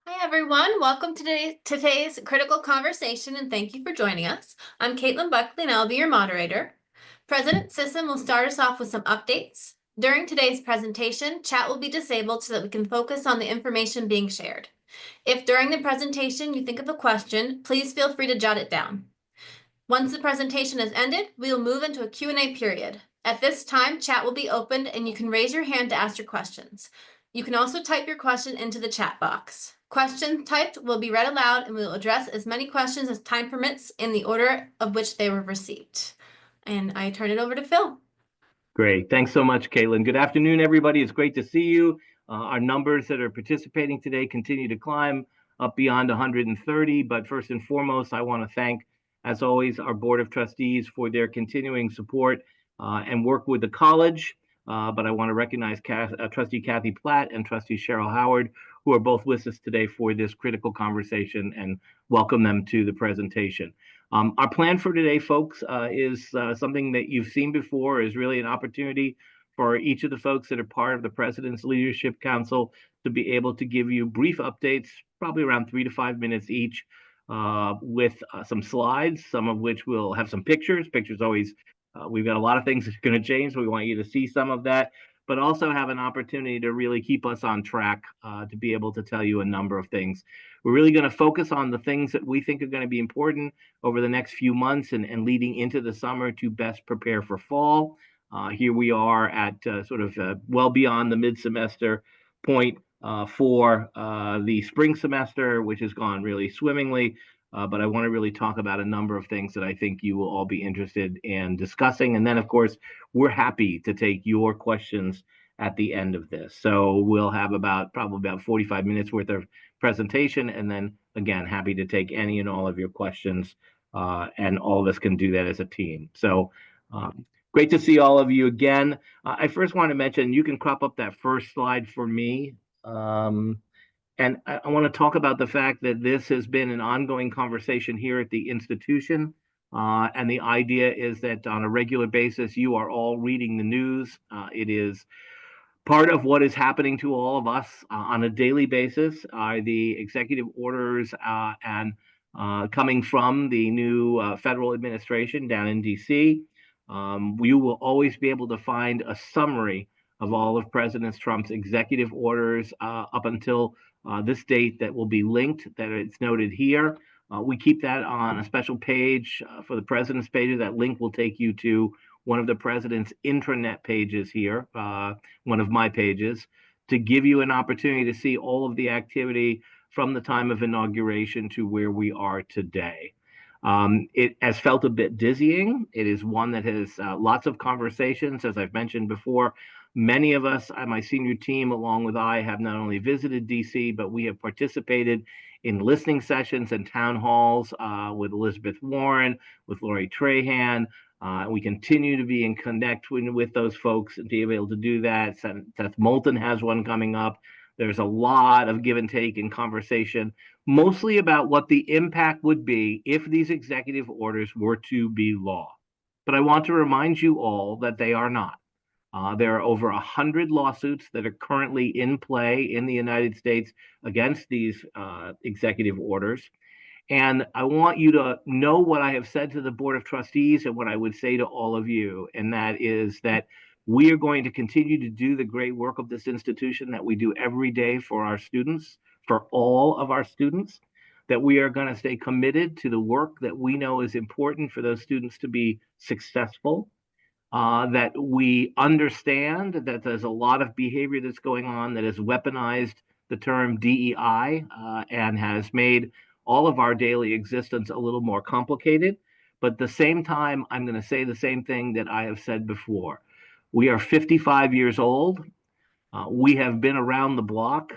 Hi, everyone. Welcome to today's critical conversation, and thank you for joining us. I'm Caitlin Buckley, and I'll be your moderator. President Sisson will start us off with some updates. During today's presentation, chat will be disabled so that we can focus on the information being shared. If during the presentation you think of a question, please feel free to jot it down. Once the presentation has ended, we will move into a Q&A period. At this time, chat will be opened and you can raise your hand to ask your questions. You can also type your question into the chat box. Questions typed will be read aloud and we will address as many questions as time permits in the order of which they were received. And I turn it over to Phil. Great. Thanks so much, Caitlin. Good afternoon, everybody. It's great to see you. Our numbers that are participating today continue to climb up beyond 130. But first and foremost, I want to thank, as always, our Board of Trustees for their continuing support and work with the college. But I want to recognize Trustee Kathy Platt and Trustee Cheryl Howard, who are both with us today for this critical conversation, and welcome them to the presentation. Our plan for today, folks, is something that you've seen before, is really an opportunity for each of the folks that are part of the President's Leadership Council to be able to give you brief updates, probably around 3 to 5 minutes each, with some slides, some of which will have some pictures. Pictures always, we've got a lot of things that's going to change, so we want you to see some of that, but also have an opportunity to really keep us on track to be able to tell you a number of things. We're really going to focus on the things that we think are going to be important over the next few months and leading into the summer to best prepare for fall. Here we are at well beyond the mid-semester point for the spring semester, which has gone really swimmingly. But I want to really talk about a number of things that I think you will all be interested in discussing. And then, of course, we're happy to take your questions at the end of this. So we'll have probably about 45 minutes worth of presentation. And then, again, happy to take any and all of your questions. And all of us can do that as a team. So great to see all of you again. I first want to mention, you can crop up that first slide for me. And I want to talk about the fact that this has been an ongoing conversation here at the institution. And the idea is that on a regular basis, you are all reading the news. It is part of what is happening to all of us on a daily basis are the executive orders and coming from the new federal administration down in D.C. We will always be able to find a summary of all of President Trump's executive orders up until this date that will be linked, that it's noted here. We keep that on a special page for the president's page. That link will take you to one of the president's intranet pages here, one of my pages, to give you an opportunity to see all of the activity from the time of inauguration to where we are today. It has felt a bit dizzying. It is one that has lots of conversations, as I've mentioned before. Many of us, my senior team, along with I, have not only visited D.C., but we have participated in listening sessions and town halls with Elizabeth Warren, with Lori Trahan. We continue to be in connect with those folks and be able to do that. Seth Moulton has one coming up. There's a lot of give and take and conversation, mostly about what the impact would be if these executive orders were to be law. But I want to remind you all that they are not. There are over 100 lawsuits that are currently in play in the United States against these executive orders. And I want you to know what I have said to the Board of Trustees and what I would say to all of you, and that is that we are going to continue to do the great work of this institution that we do every day for our students, for all of our students, that we are going to stay committed to the work that we know is important for those students to be successful, that we understand that there's a lot of behavior that's going on that has weaponized the term DEI and has made all of our daily existence a little more complicated. But at the same time, I'm going to say the same thing that I have said before. We are 55 years old. We have been around the block.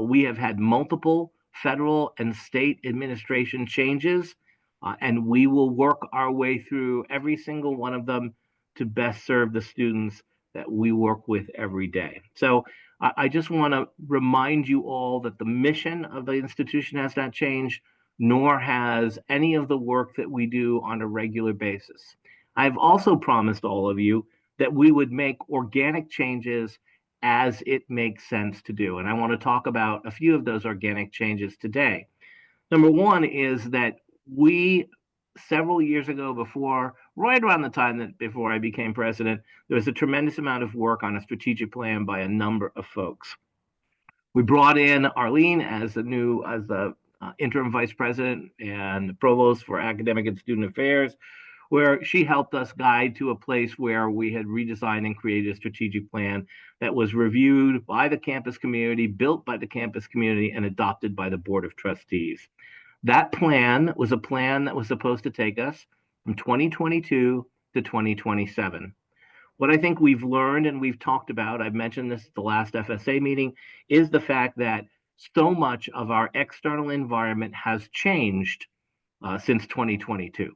We have had multiple federal and state administration changes, and we will work our way through every single one of them to best serve the students that we work with every day. So I just want to remind you all that the mission of the institution has not changed, nor has any of the work that we do on a regular basis. I've also promised all of you that we would make organic changes as it makes sense to do. And I want to talk about a few of those organic changes today. Number one is that we, several years ago, right around the time that before I became president, there was a tremendous amount of work on a strategic plan by a number of folks. We brought in Arlene as the interim vice president and provost for academic and student affairs, where she helped us guide to a place where we had redesigned and created a strategic plan that was reviewed by the campus community, built by the campus community, and adopted by the Board of Trustees. That plan was a plan that was supposed to take us from 2022 to 2027. What I think we've learned and we've talked about, I've mentioned this at the last FSA meeting, is the fact that so much of our external environment has changed since 2022.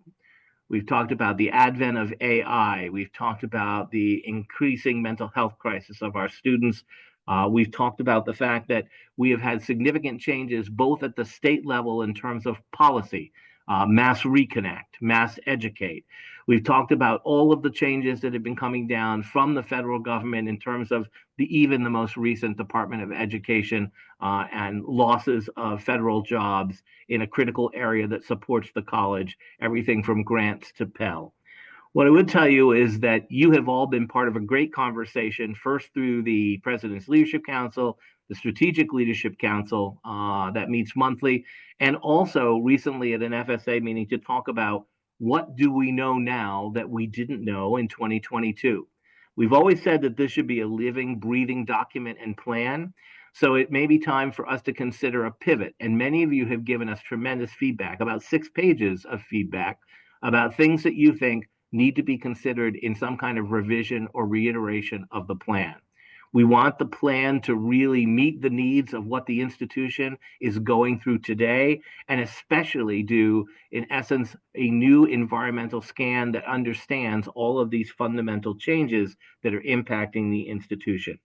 We've talked about the advent of AI. We've talked about the increasing mental health crisis of our students. We've talked about the fact that we have had significant changes both at the state level in terms of policy, mass reconnect, mass educate. We've talked about all of the changes that have been coming down from the federal government in terms of even the most recent Department of Education and losses of federal jobs in a critical area that supports the college, everything from grants to Pell. What I would tell you is that you have all been part of a great conversation, first through the President's Leadership Council, the Strategic Leadership Council that meets monthly, and also recently at an FSA meeting to talk about what do we know now that we didn't know in 2022. We've always said that this should be a living, breathing document and plan. So it may be time for us to consider a pivot. And many of you have given us tremendous feedback, about 6 pages of feedback about things that you think need to be considered in some kind of revision or reiteration of the plan. We want the plan to really meet the needs of what the institution is going through today, and especially do, in essence, a new environmental scan that understands all of these fundamental changes that are impacting the institution.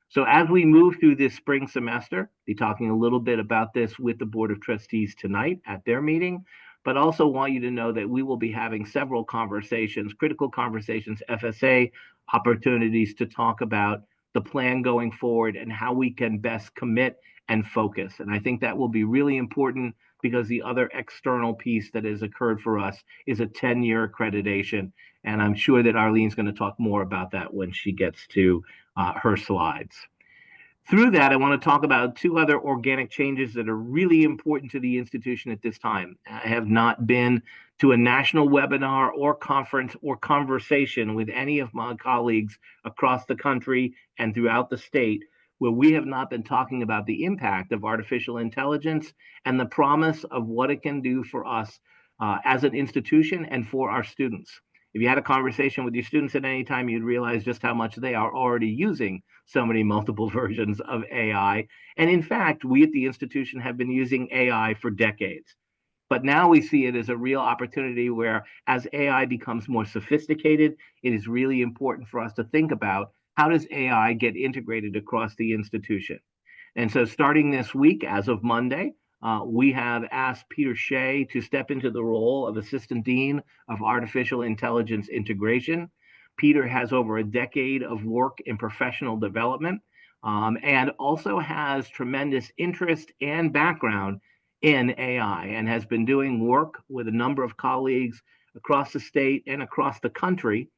So as we move through this spring semester, I'll be talking a little bit about this with the Board of Trustees tonight at their meeting, but also want you to know that we will be having several conversations, critical conversations, FSA opportunities to talk about the plan going forward and how we can best commit and focus. And I think that will be really important because the other external piece that has occurred for us is a 10-year accreditation. And I'm sure that Arlene's going to talk more about that when she gets to her slides. Through that, I want to talk about 2 other organic changes that are really important to the institution at this time. I have not been to a national webinar or conference or conversation with any of my colleagues across the country and throughout the state where we have not been talking about the impact of artificial intelligence and the promise of what it can do for us as an institution and for our students. If you had a conversation with your students at any time, you'd realize just how much they are already using so many multiple versions of AI. And in fact, we at the institution have been using AI for decades. But now we see it as a real opportunity where, as AI becomes more sophisticated, it is really important for us to think about how does AI get integrated across the institution. And so starting this week, as of Monday, we have asked Peter Shea to step into the role of Assistant Dean of Artificial Intelligence Integration. Peter has over a decade of work in professional development and also has tremendous interest and background in AI and has been doing work with a number of colleagues across the state and across the country.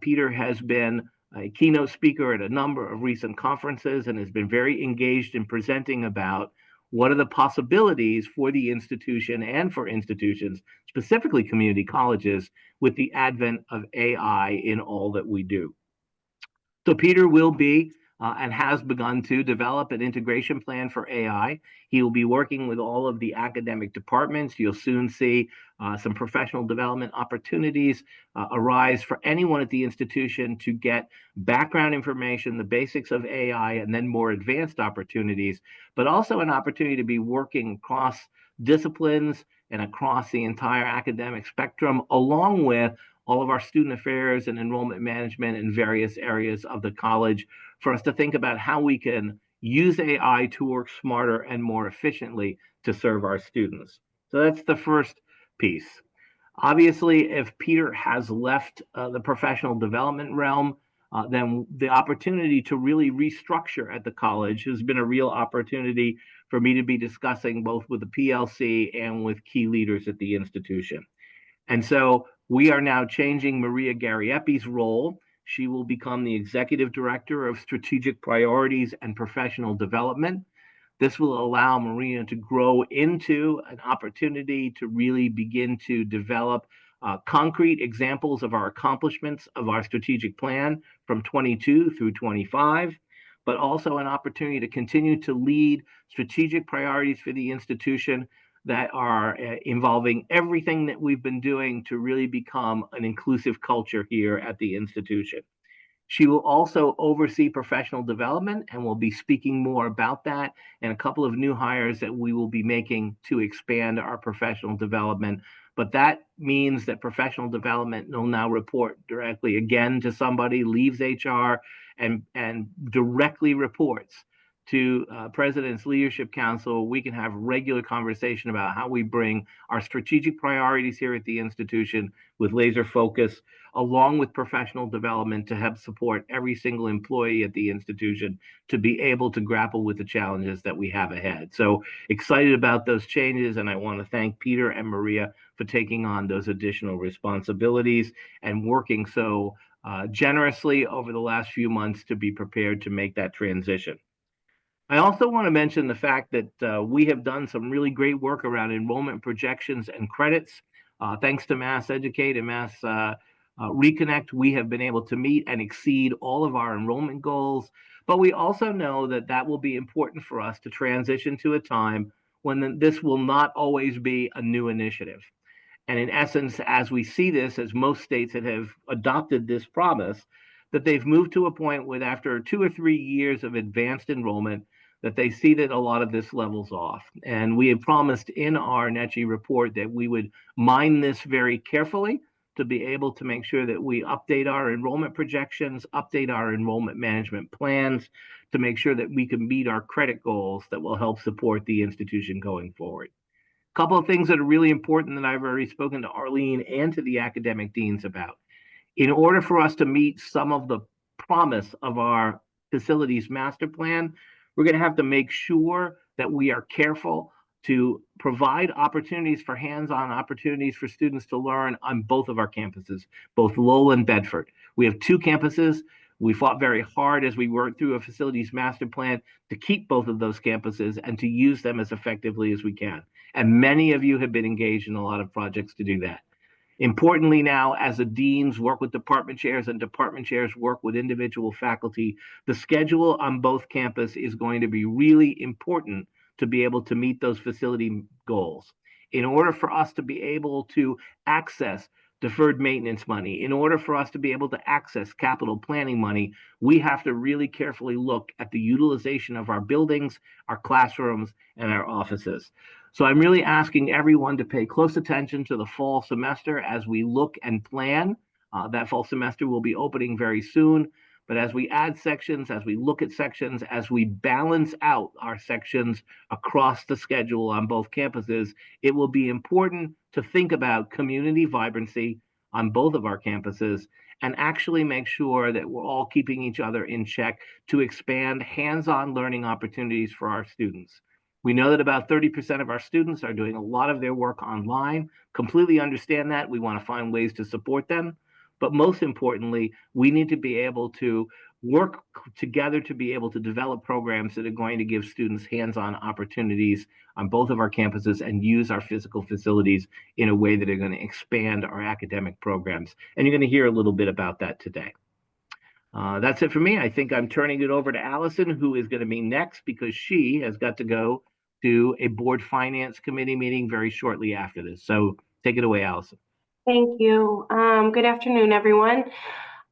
Peter has been a keynote speaker at a number of recent conferences and has been very engaged in presenting about what are the possibilities for the institution and for institutions, specifically community colleges, with the advent of AI in all that we do. So Peter will be and has begun to develop an integration plan for AI. He will be working with all of the academic departments. You'll soon see some professional development opportunities arise for anyone at the institution to get background information, the basics of AI, and then more advanced opportunities, but also an opportunity to be working across disciplines and across the entire academic spectrum, along with all of our student affairs and enrollment management in various areas of the college, for us to think about how we can use AI to work smarter and more efficiently to serve our students. So that's the first piece. Obviously, if Peter has left the professional development realm, then the opportunity to really restructure at the college has been a real opportunity for me to be discussing both with the PLC and with key leaders at the institution. And so we are now changing Maria Garrieppi's role. She will become the Executive Director of Strategic Priorities and Professional Development. This will allow Maria to grow into an opportunity to really begin to develop concrete examples of our accomplishments of our strategic plan from 22 through 25, but also an opportunity to continue to lead strategic priorities for the institution that are involving everything that we've been doing to really become an inclusive culture here at the institution. She will also oversee professional development and will be speaking more about that and a couple of new hires that we will be making to expand our professional development. But that means that professional development will now report directly again to somebody, leaves HR, and directly reports to President's Leadership Council. We can have regular conversation about how we bring our strategic priorities here at the institution with laser focus, along with professional development, to help support every single employee at the institution to be able to grapple with the challenges that we have ahead. So excited about those changes, and I want to thank Peter and Maria for taking on those additional responsibilities and working so generously over the last few months to be prepared to make that transition. I also want to mention the fact that we have done some really great work around enrollment projections and credits. Thanks to Mass Educate and Mass Reconnect, we have been able to meet and exceed all of our enrollment goals. But we also know that that will be important for us to transition to a time when this will not always be a new initiative. And in essence, as we see this, as most states that have adopted this promise, that they've moved to a point where after 2 or 3 years of advanced enrollment, that they see that a lot of this levels off. And we have promised in our NETCHI report that we would mine this very carefully to be able to make sure that we update our enrollment projections, update our enrollment management plans to make sure that we can meet our credit goals that will help support the institution going forward. A couple of things that are really important that I've already spoken to Arlene and to the academic deans about. In order for us to meet some of the promise of our facilities master plan, we're going to have to make sure that we are careful to provide opportunities for hands-on opportunities for students to learn on both of our campuses, both Lowell and Bedford. We have 2 campuses. We fought very hard as we worked through a facilities master plan to keep both of those campuses and to use them as effectively as we can. And many of you have been engaged in a lot of projects to do that. Importantly now, as the deans work with department chairs and department chairs work with individual faculty, the schedule on both campus is going to be really important to be able to meet those facility goals. In order for us to be able to access deferred maintenance money, in order for us to be able to access capital planning money, we have to really carefully look at the utilization of our buildings, our classrooms, and our offices. So I'm really asking everyone to pay close attention to the fall semester as we look and plan. That fall semester will be opening very soon. But as we add sections, as we look at sections, as we balance out our sections across the schedule on both campuses, it will be important to think about community vibrancy on both of our campuses and actually make sure that we're all keeping each other in check to expand hands-on learning opportunities for our students. We know that about 30% of our students are doing a lot of their work online. Completely understand that. We want to find ways to support them. But most importantly, we need to be able to work together to be able to develop programs that are going to give students hands-on opportunities on both of our campuses and use our physical facilities in a way that are going to expand our academic programs. And you're going to hear a little bit about that today. That's it for me. I think I'm turning it over to Allison, who is going to be next because she has got to go to a board finance committee meeting very shortly after this. So take it away, Allison. Thank you. Good afternoon, everyone.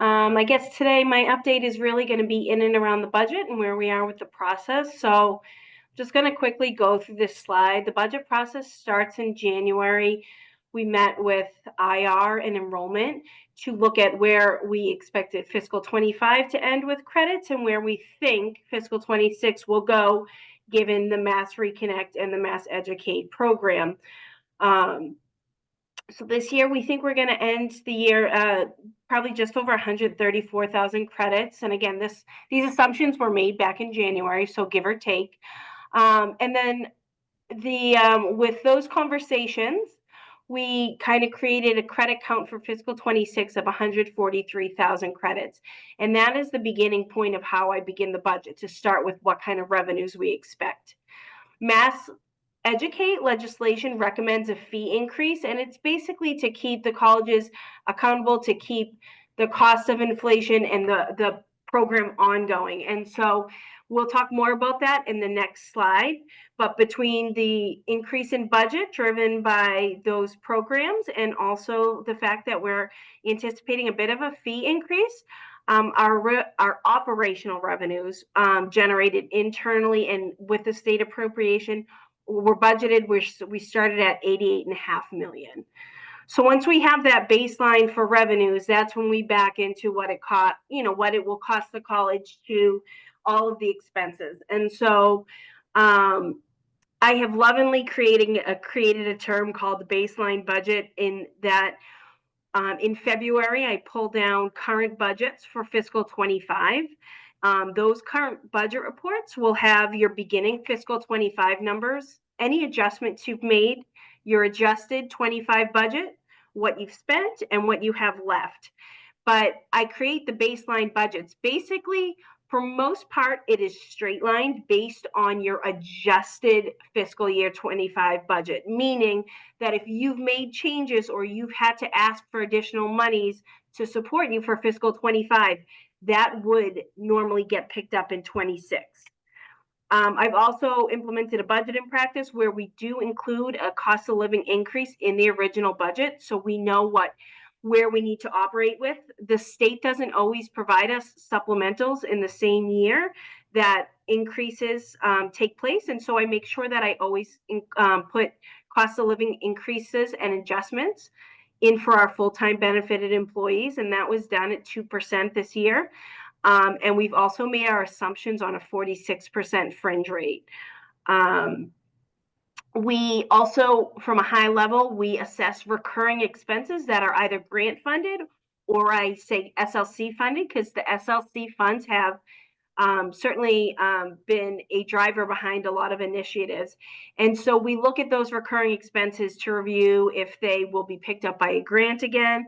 I guess today my update is really going to be in and around the budget and where we are with the process. So I'm just going to quickly go through this slide. The budget process starts in January. We met with IR and enrollment to look at where we expected fiscal 25 to end with credits and where we think fiscal 26 will go given the Mass Reconnect and the Mass Educate program. So this year, we think we're going to end the year probably just over 134,000 credits. And again, these assumptions were made back in January, so give or take. And then with those conversations, we kind of created a credit count for fiscal 26 of 143,000 credits. And that is the beginning point of how I begin the budget, to start with what kind of revenues we expect. Mass Educate legislation recommends a fee increase, and it's basically to keep the colleges accountable, to keep the cost of inflation and the program ongoing. And so we'll talk more about that in the next slide. But between the increase in budget driven by those programs and also the fact that we're anticipating a bit of a fee increase, our operational revenues generated internally and with the state appropriation were budgeted. We started at 88.5 million. So once we have that baseline for revenues, that's when we back into what it cost, what it will cost the college to all of the expenses. And so I have lovingly created a term called the baseline budget, in that in February, I pulled down current budgets for fiscal 25. Those current budget reports will have your beginning fiscal 25 numbers, any adjustments you've made, your adjusted 25 budget, what you've spent, and what you have left. But I create the baseline budgets. Basically, for most part, it is straight lined based on your adjusted fiscal year 25 budget, meaning that if you've made changes or you've had to ask for additional monies to support you for fiscal 25, that would normally get picked up in 26. I've also implemented a budgeting practice where we do include a cost of living increase in the original budget, so we know where we need to operate with. The state doesn't always provide us supplementals in the same year that increases take place, and so I make sure that I always put cost of living increases and adjustments in for our full-time benefited employees, and that was done at 2% this year. And we've also made our assumptions on a 46% fringe rate. We also, from a high level, we assess recurring expenses that are either grant funded or I say SLC funded, because the SLC funds have certainly been a driver behind a lot of initiatives. And so we look at those recurring expenses to review if they will be picked up by a grant again,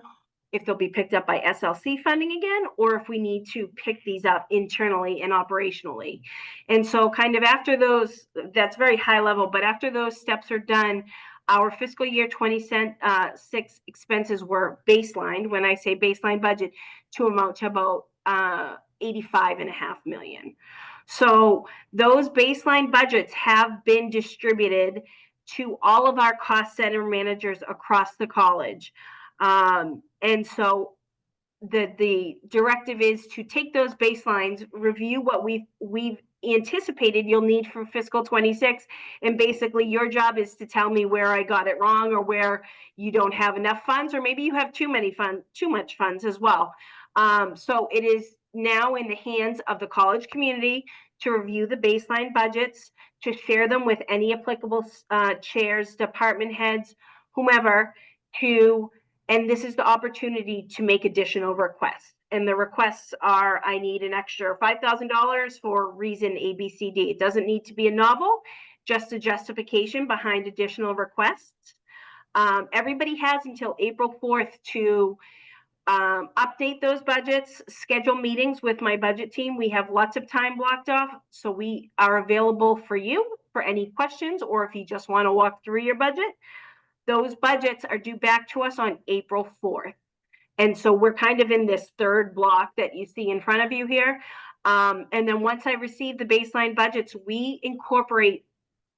if they'll be picked up by SLC funding again, or if we need to pick these up internally and operationally. And so kind of after those, that's very high level, but after those steps are done, our fiscal year 26 expenses were baselined, when I say baseline budget, to amount to about 85.5 million. So those baseline budgets have been distributed to all of our cost center managers across the college. And so the directive is to take those baselines, review what we've anticipated you'll need for fiscal 26, and basically your job is to tell me where I got it wrong, or where you don't have enough funds, or maybe you have too much funds as well. So it is now in the hands of the college community to review the baseline budgets, to share them with any applicable chairs, department heads, whomever, and this is the opportunity to make additional requests. And the requests are, I need an extra $5,000 for reason ABCD. It doesn't need to be a novel, just a justification behind additional requests. Everybody has until April 4th to update those budgets, schedule meetings with my budget team. We have lots of time blocked off, so we are available for you for any questions, or if you just want to walk through your budget. Those budgets are due back to us on April 4th. And so we're kind of in this third block that you see in front of you here. And then once I receive the baseline budgets, we incorporate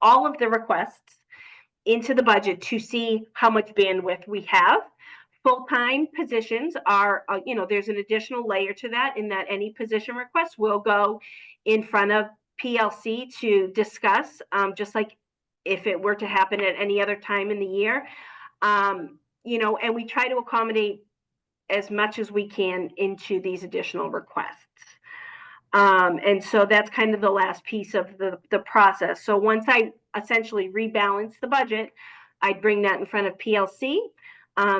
all of the requests into the budget to see how much bandwidth we have. Full-time positions are, there's an additional layer to that, in that any position request will go in front of PLC to discuss, just like if it were to happen at any other time in the year, and we try to accommodate as much as we can into these additional requests. And so that's kind of the last piece of the process. So once I essentially rebalance the budget, I'd bring that in front of PLC.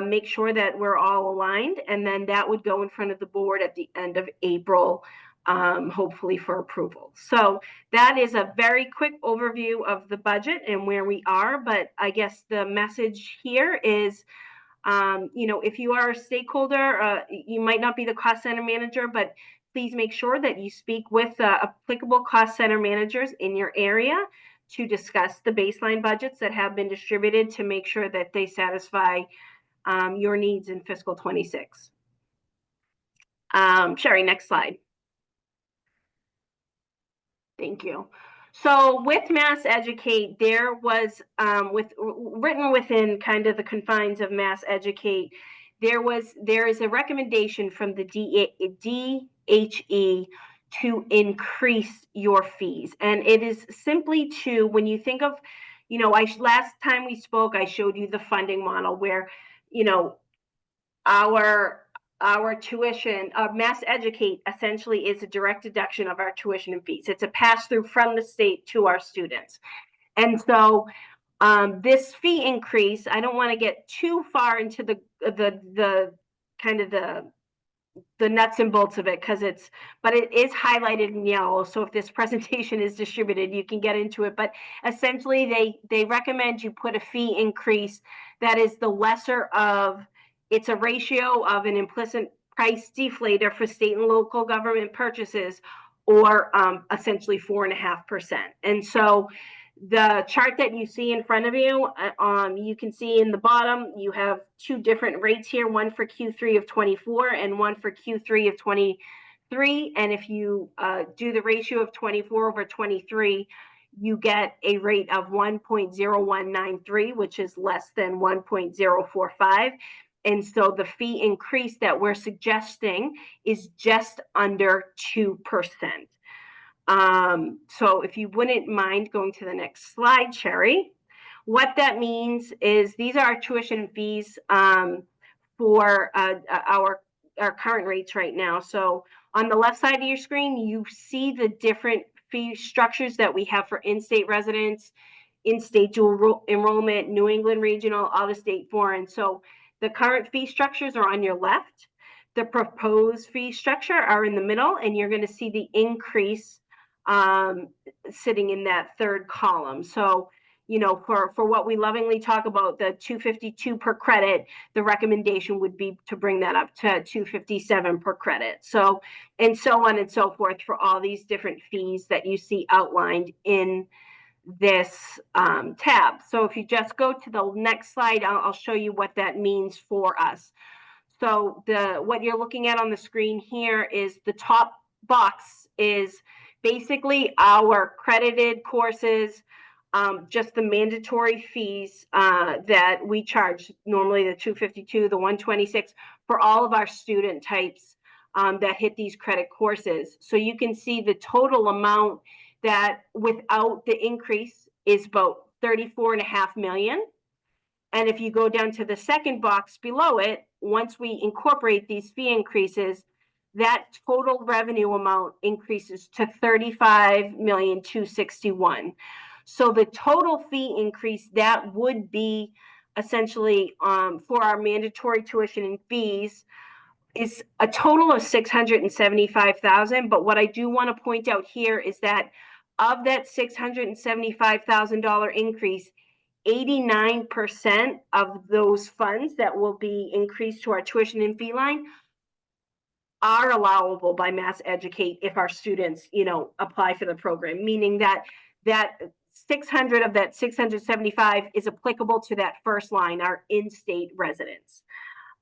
make sure that we're all aligned, and then that would go in front of the board at the end of April, hopefully for approval. So that is a very quick overview of the budget and where we are. But I guess the message here is, if you are a stakeholder, you might not be the cost center manager, but please make sure that you speak with applicable cost center managers in your area to discuss the baseline budgets that have been distributed to make sure that they satisfy your needs in fiscal 26. Sherry, next slide. Thank you. So with Mass Educate, there was written within kind of the confines of Mass Educate, there is a recommendation from the DHE to increase your fees, and it is simply to, when you think of, last time we spoke, I showed you the funding model where, our tuition, Mass Educate essentially is a direct deduction of our tuition and fees. It's a pass through from the state to our students. And so this fee increase, I don't want to get too far into the kind of the nuts and bolts of it, but it is highlighted in yellow. So if this presentation is distributed, you can get into it. But essentially, they recommend you put a fee increase that is the lesser of, it's a ratio of an implicit price deflator for state and local government purchases, or essentially 4.5%. And so the chart that you see in front of you, you can see in the bottom, you have two different rates here, one for Q3 of 24 and one for Q3 of 23. And if you do the ratio of 24 over 23, you get a rate of 1.0193, which is less than 1.045. And so the fee increase that we're suggesting is just under 2%. So if you wouldn't mind going to the next slide, Sherry, what that means is these are our tuition fees for our current rates right now. So on the left side of your screen, you see the different fee structures that we have for in-state residents, in-state dual enrollment, New England regional, out-of-state foreign. So the current fee structures are on your left. The proposed fee structure are in the middle, and you're going to see the increase sitting in that third column. So, for what we lovingly talk about, the $252 per credit, the recommendation would be to bring that up to $257 per credit. So, and so on and so forth for all these different fees that you see outlined in this tab. So if you just go to the next slide, I'll show you what that means for us. So what you're looking at on the screen here is the top box is basically our credited courses, just the mandatory fees that we charge, normally the $252, the $126 for all of our student types that hit these credit courses. So you can see the total amount that without the increase is about $34.5 million. And if you go down to the second box below it, once we incorporate these fee increases, that total revenue amount increases to $35,261,000. So the total fee increase that would be essentially for our mandatory tuition and fees is a total of $675,000. But what I do want to point out here is that of that $675,000 increase, 89% of those funds that will be increased to our tuition and fee line are allowable by Mass Educate if our students, apply for the program, meaning that 600 of that 675 is applicable to that first line, our in-state residents.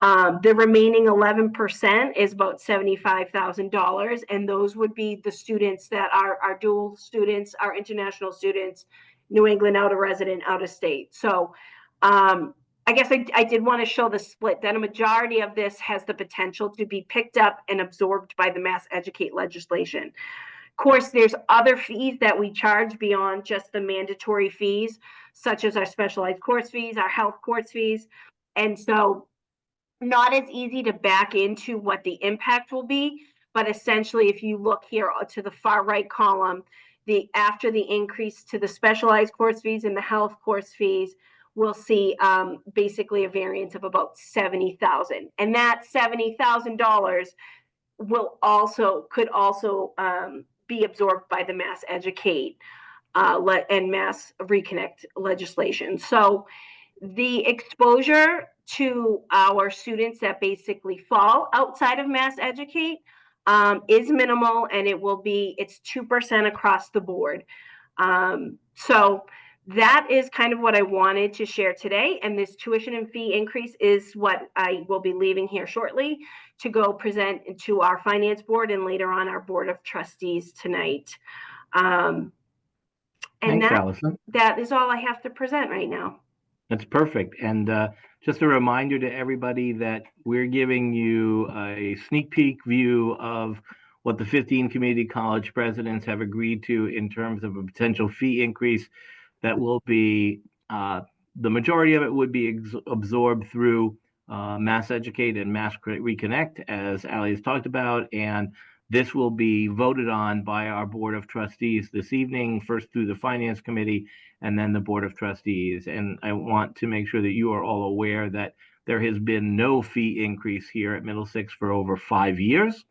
The remaining 11% is about $75,000, and those would be the students that are our dual students, our international students, New England out of resident, out of state. So I guess I did want to show the split, that a majority of this has the potential to be picked up and absorbed by the Mass Educate legislation. Of course, there's other fees that we charge beyond just the mandatory fees, such as our specialized course fees, our health course fees. And so not as easy to back into what the impact will be, but essentially if you look here to the far right column, after the increase to the specialized course fees and the health course fees, we'll see basically a variance of about $70,000, and that $70,000 could also be absorbed by the Mass Educate and Mass Reconnect legislation. So the exposure to our students that basically fall outside of Mass Educate is minimal, and it's 2% across the board. So that is kind of what I wanted to share today. And this tuition and fee increase is what I will be leaving here shortly to go present to our finance board and later on our board of trustees tonight. And Thanks, Allison. that is all I have to present right now. That's perfect. And just a reminder to everybody that we're giving you a sneak peek view of what the 15 community college presidents have agreed to in terms of a potential fee increase that will be, the majority of it would be absorbed through Mass Educate and Mass Reconnect, as Ali has talked about, and this will be voted on by our Board of Trustees this evening, first through the Finance Committee and then the Board of Trustees. And I want to make sure that you are all aware that there has been no fee increase here at Middlesex for over 5 years,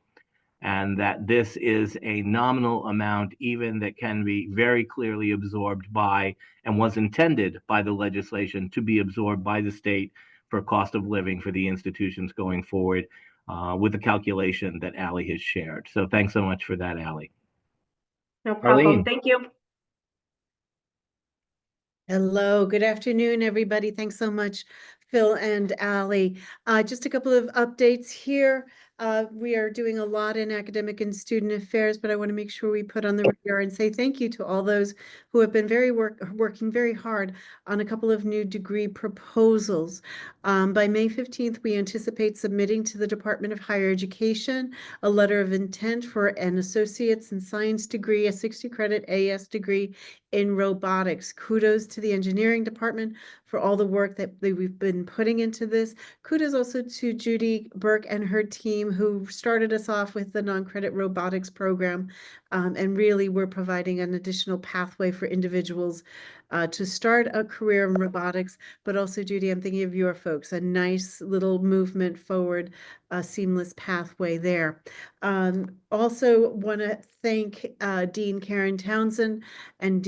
and that this is a nominal amount even that can be very clearly absorbed by and was intended by the legislation to be absorbed by the state for cost of living for the institutions going forward with the calculation that Ali has shared. So thanks so much for that, Ali. No problem. Arlene. Thank you. Hello, good afternoon, everybody. Thanks so much, Phil and Ali. Just a couple of updates here. We are doing a lot in academic and student affairs, but I want to make sure we put on the radar and say thank you to all those who have been working very hard on a couple of new degree proposals. By May 15th, we anticipate submitting to the Department of Higher Education a letter of intent for an associate's in science degree, a 60-credit AS degree in robotics. Kudos to the engineering department for all the work that we've been putting into this. Kudos also to Judy Burke and her team who started us off with the non-credit robotics program. And really we're providing an additional pathway for individuals to start a career in robotics. But also, Judy, I'm thinking of your folks, a nice little movement forward, a seamless pathway there. Also want to thank Dean Karen Townsend and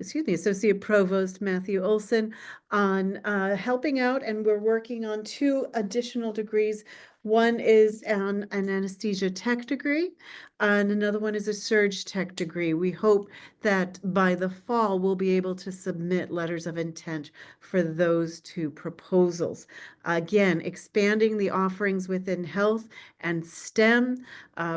Associate Provost Matthew Olson on helping out, and we're working on 2 additional degrees. One is an anesthesia tech degree, and another one is a surge tech degree. We hope that by the fall, we'll be able to submit letters of intent for those 2 proposals. Again, expanding the offerings within health and STEM,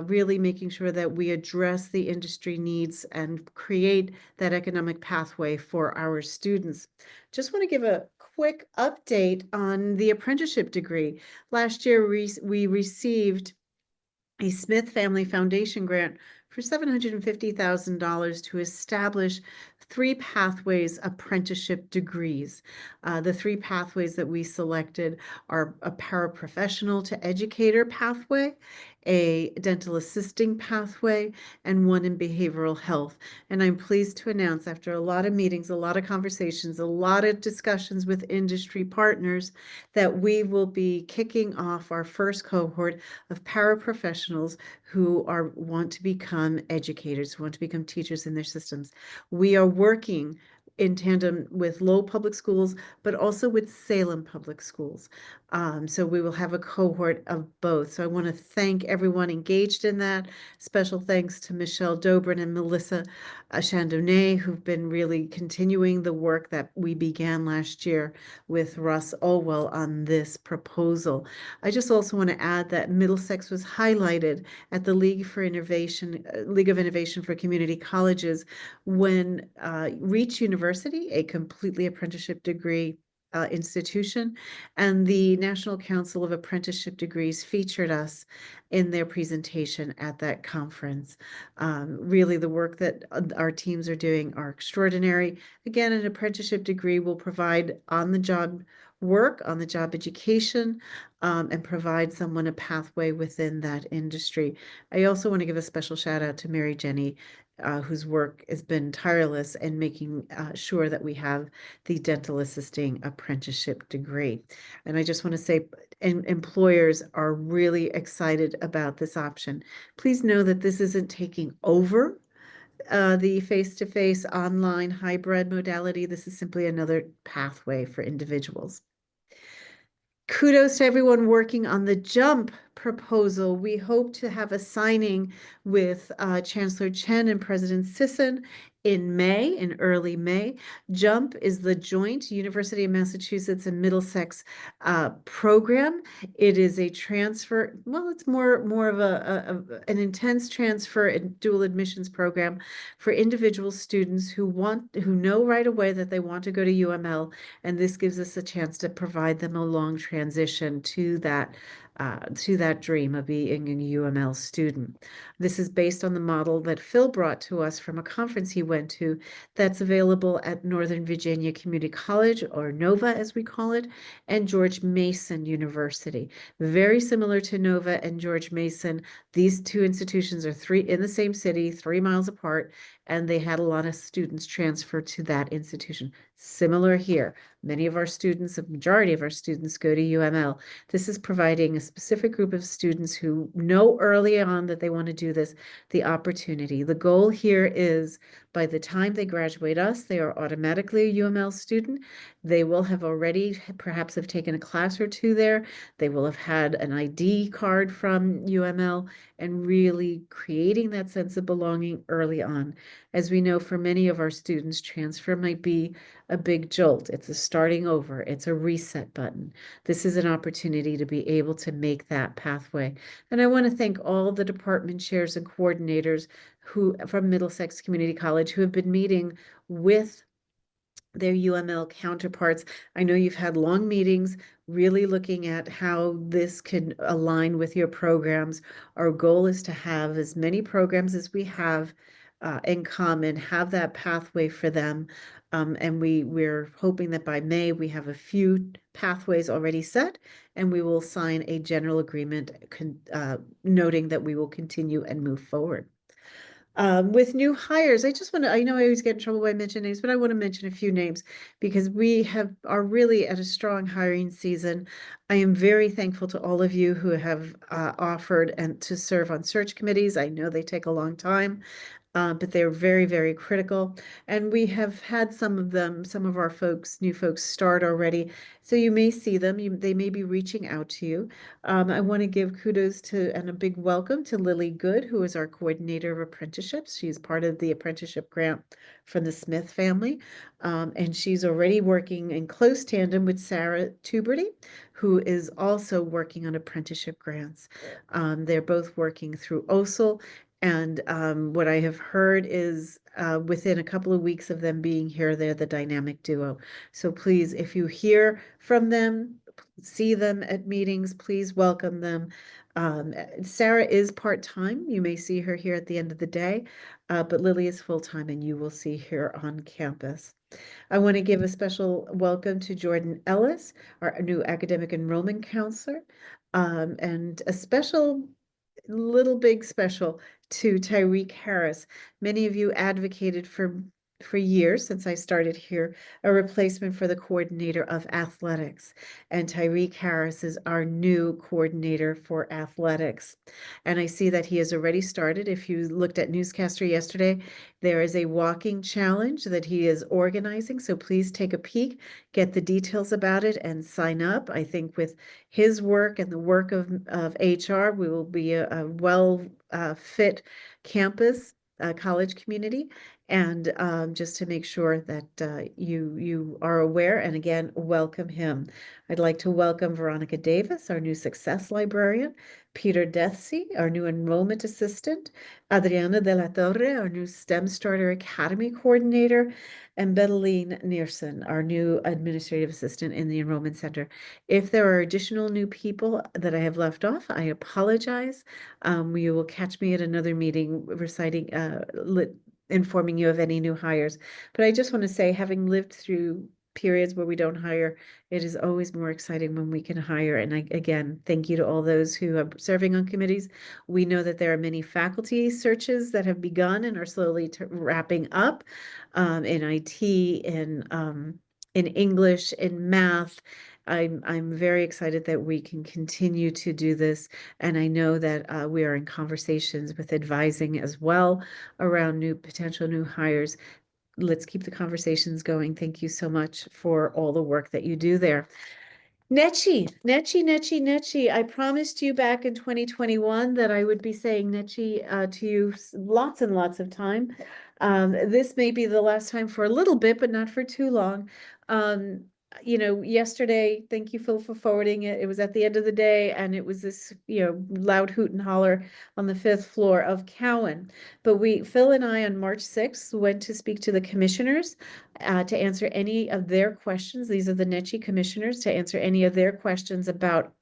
really making sure that we address the industry needs and create that economic pathway for our students. Just want to give a quick update on the apprenticeship degree. Last year, we received a Smith Family Foundation grant for $750,000 to establish 3 pathways apprenticeship degrees. The 3 pathways that we selected are a paraprofessional to educator pathway, a dental assisting pathway, and one in behavioral health. And I'm pleased to announce, after a lot of meetings, a lot of conversations, a lot of discussions with industry partners, that we will be kicking off our first cohort of paraprofessionals who want to become educators, who want to become teachers in their systems. We are working in tandem with Lowell Public Schools, but also with Salem Public Schools. So we will have a cohort of both. So I want to thank everyone engaged in that. Special thanks to Michelle Dobrin and Melissa Chandonnet, who've been really continuing the work that we began last year with Russ Olwell on this proposal. I just also want to add that Middlesex was highlighted at the League of Innovation for Community Colleges when Reach University, a completely apprenticeship degree institution, and the National Council of Apprenticeship Degrees featured us in their presentation at that conference. Really, the work that our teams are doing are extraordinary. Again, an apprenticeship degree will provide on-the-job work, on the job education, and provide someone a pathway within that industry. I also want to give a special shout out to Mary Jenny, whose work has been tireless in making sure that we have the dental assisting apprenticeship degree. And I just want to say, employers are really excited about this option. Please know that this isn't taking over the face-to-face online hybrid modality. This is simply another pathway for individuals. Kudos to everyone working on the JUMP proposal. We hope to have a signing with Chancellor Chen and President Sisson in May, in early May. JUMP is the joint University of Massachusetts and Middlesex program. It is a transfer, well, it's more of an intense transfer and dual admissions program for individual students who know right away that they want to go to UML, and this gives us a chance to provide them a long transition to that dream of being a UML student. This is based on the model that Phil brought to us from a conference he went to that's available at Northern Virginia Community College, or NOVA as we call it, and George Mason University. Very similar to NOVA and George Mason, these two institutions are in the same city, 3 miles apart, and they had a lot of students transfer to that institution. Similar here. Many of our students, a majority of our students, go to UML. This is providing a specific group of students who know early on that they want to do this, the opportunity. The goal here is by the time they graduate us, they are automatically a UML student. They will have already perhaps have taken a class or two there. They will have had an ID card from UML, and really creating that sense of belonging early on. As we know, for many of our students, transfer might be a big jolt. It's a starting over. It's a reset button. This is an opportunity to be able to make that pathway. And I want to thank all the department chairs and coordinators from Middlesex Community College who have been meeting with their UML counterparts. I know you've had long meetings really looking at how this can align with your programs. Our goal is to have as many programs as we have in common, have that pathway for them. And we're hoping that by May we have a few pathways already set, and we will sign a general agreement noting that we will continue and move forward. With new hires, I know I always get in trouble when I mention names, but I want to mention a few names because we are really at a strong hiring season. I am very thankful to all of you who have offered and to serve on search committees. I know they take a long time. But they're very, very critical. And we have had some of our new folks start already. So you may see them, they may be reaching out to you. I want to give kudos to and a big welcome to Lily Good, who is our coordinator of apprenticeships. She's part of the apprenticeship grant from the Smith family. And she's already working in close tandem with Sarah Tuberty, who is also working on apprenticeship grants. They're both working through OSL. And what I have heard is within a couple of weeks of them being here, they're the dynamic duo. So please, if you hear from them, see them at meetings, please welcome them. Sarah is part-time. You may see her here at the end of the day, but Lily is full-time and you will see her on campus. I want to give a special welcome to Jordan Ellis, our new academic enrollment counselor, and a big special to Tyreek Harris. Many of you advocated for years since I started here, a replacement for the coordinator of athletics. And Tyreek Harris is our new coordinator for athletics. And I see that he has already started. If you looked at Newscaster yesterday, there is a walking challenge that he is organizing. So please take a peek, get the details about it, and sign up. I think with his work and the work of HR, we will be a well fit campus, college community. And just to make sure that you are aware, and again, welcome him. I'd like to welcome Veronica Davis, our new success librarian, Peter Deathsey, our new enrollment assistant, Adriana de la Torre, our new STEM Starter Academy coordinator, and Bedeline Neerson, our new administrative assistant in the Enrollment Center. If there are additional new people that I have left off, I apologize. You will catch me at another meeting informing you of any new hires. But I just want to say, having lived through periods where we don't hire, it is always more exciting when we can hire. And again, thank you to all those who are serving on committees. We know that there are many faculty searches that have begun and are slowly wrapping up in IT, in English, in math. I'm very excited that we can continue to do this. And I know that we are in conversations with advising as well around potential new hires. Let's keep the conversations going. Thank you so much for all the work that you do there. Nechi. I promised you back in 2021 that I would be saying Nechi to you lots and lots of time. This may be the last time for a little bit, but not for too long. Yesterday, thank you, Phil, for forwarding it. It was at the end of the day, and it was this, loud hoot and holler on the 5th floor of Cowan. But Phil and I on March 6th went to speak to the commissioners to answer any of their questions. These are the Nechi commissioners, to answer any of their questions about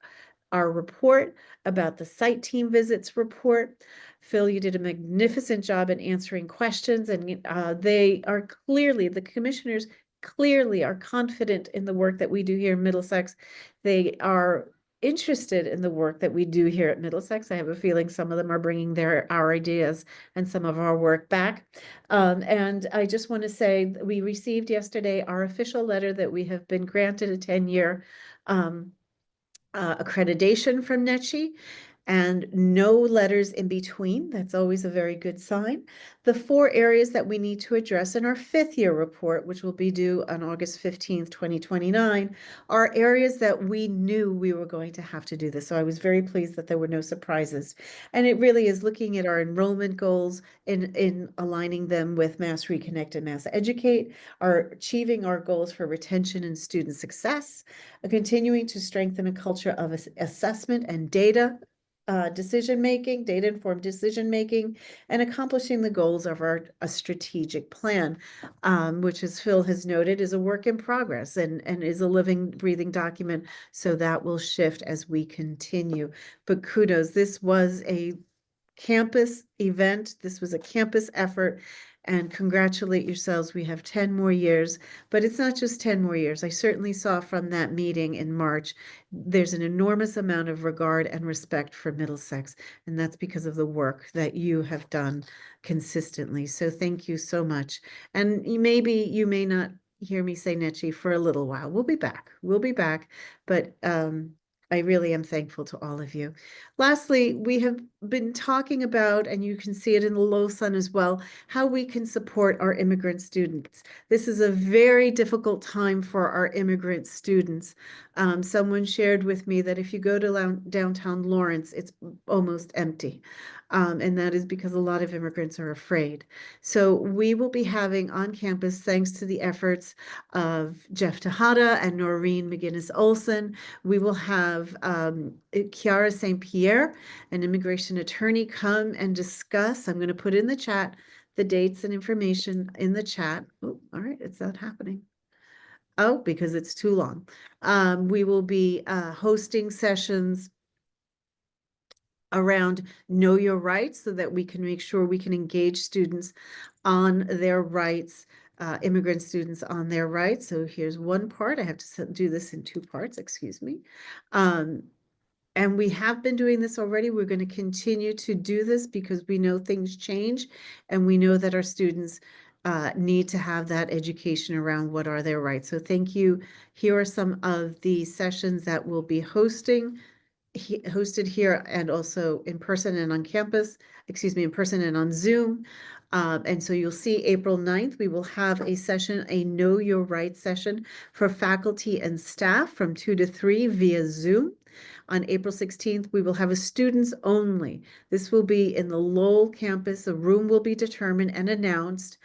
our report, about the site team visits report. Phil, you did a magnificent job in answering questions, and the commissioners clearly are confident in the work that we do here in Middlesex. They are interested in the work that we do here at Middlesex. I have a feeling some of them are bringing our ideas and some of our work back. And I just want to say that we received yesterday our official letter that we have been granted a 10-year accreditation from Nechi, and no letters in between. That's always a very good sign. The 4 areas that we need to address in our 5th year report, which will be due on August 15th, 2029, are areas that we knew we were going to have to do this. So I was very pleased that there were no surprises. And it really is looking at our enrollment goals in aligning them with Mass Reconnect and Mass Educate, achieving our goals for retention and student success, continuing to strengthen a culture of assessment and data data-informed decision-making, and accomplishing the goals of a strategic plan, which, as Phil has noted, is a work in progress and is a living, breathing document. So that will shift as we continue. But kudos, this was a campus event. This was a campus effort. And congratulate yourselves. We have 10 more years, but it's not just 10 more years. I certainly saw from that meeting in March, there's an enormous amount of regard and respect for Middlesex, and that's because of the work that you have done consistently. So thank you so much. And you may not hear me say Nechi for a little while. We'll be back, but I really am thankful to all of you. Lastly, we have been talking about, and you can see it in the LoSUN as well, how we can support our immigrant students. This is a very difficult time for our immigrant students. Someone shared with me that if you go to downtown Lawrence, it's almost empty. And that is because a lot of immigrants are afraid. So we will be having on campus, thanks to the efforts of Jeff Tejada and Noreen McGinnis-Olson, we will have Chiara St. Pierre, an immigration attorney, come and discuss. I'm going to put in the chat the dates and information in the chat. Oh, all right, it's not happening. Oh, because it's too long. We will be hosting sessions around Know Your Rights so that we can make sure we can engage students on their rights, immigrant students on their rights. So here's one part. I have to do this in 2 parts, excuse me. And we have been doing this already. We're going to continue to do this because we know things change, and we know that our students need to have that education around what are their rights. So thank you. Here are some of the sessions that we'll be hosted here and also in person and on campus, in person and on Zoom. And so you'll see April 9th, we will have a session, a Know Your Rights session for faculty and staff from 2 to 3 via Zoom. On April 16th, we will have a students only. This will be in the Lowell campus. A room will be determined and announced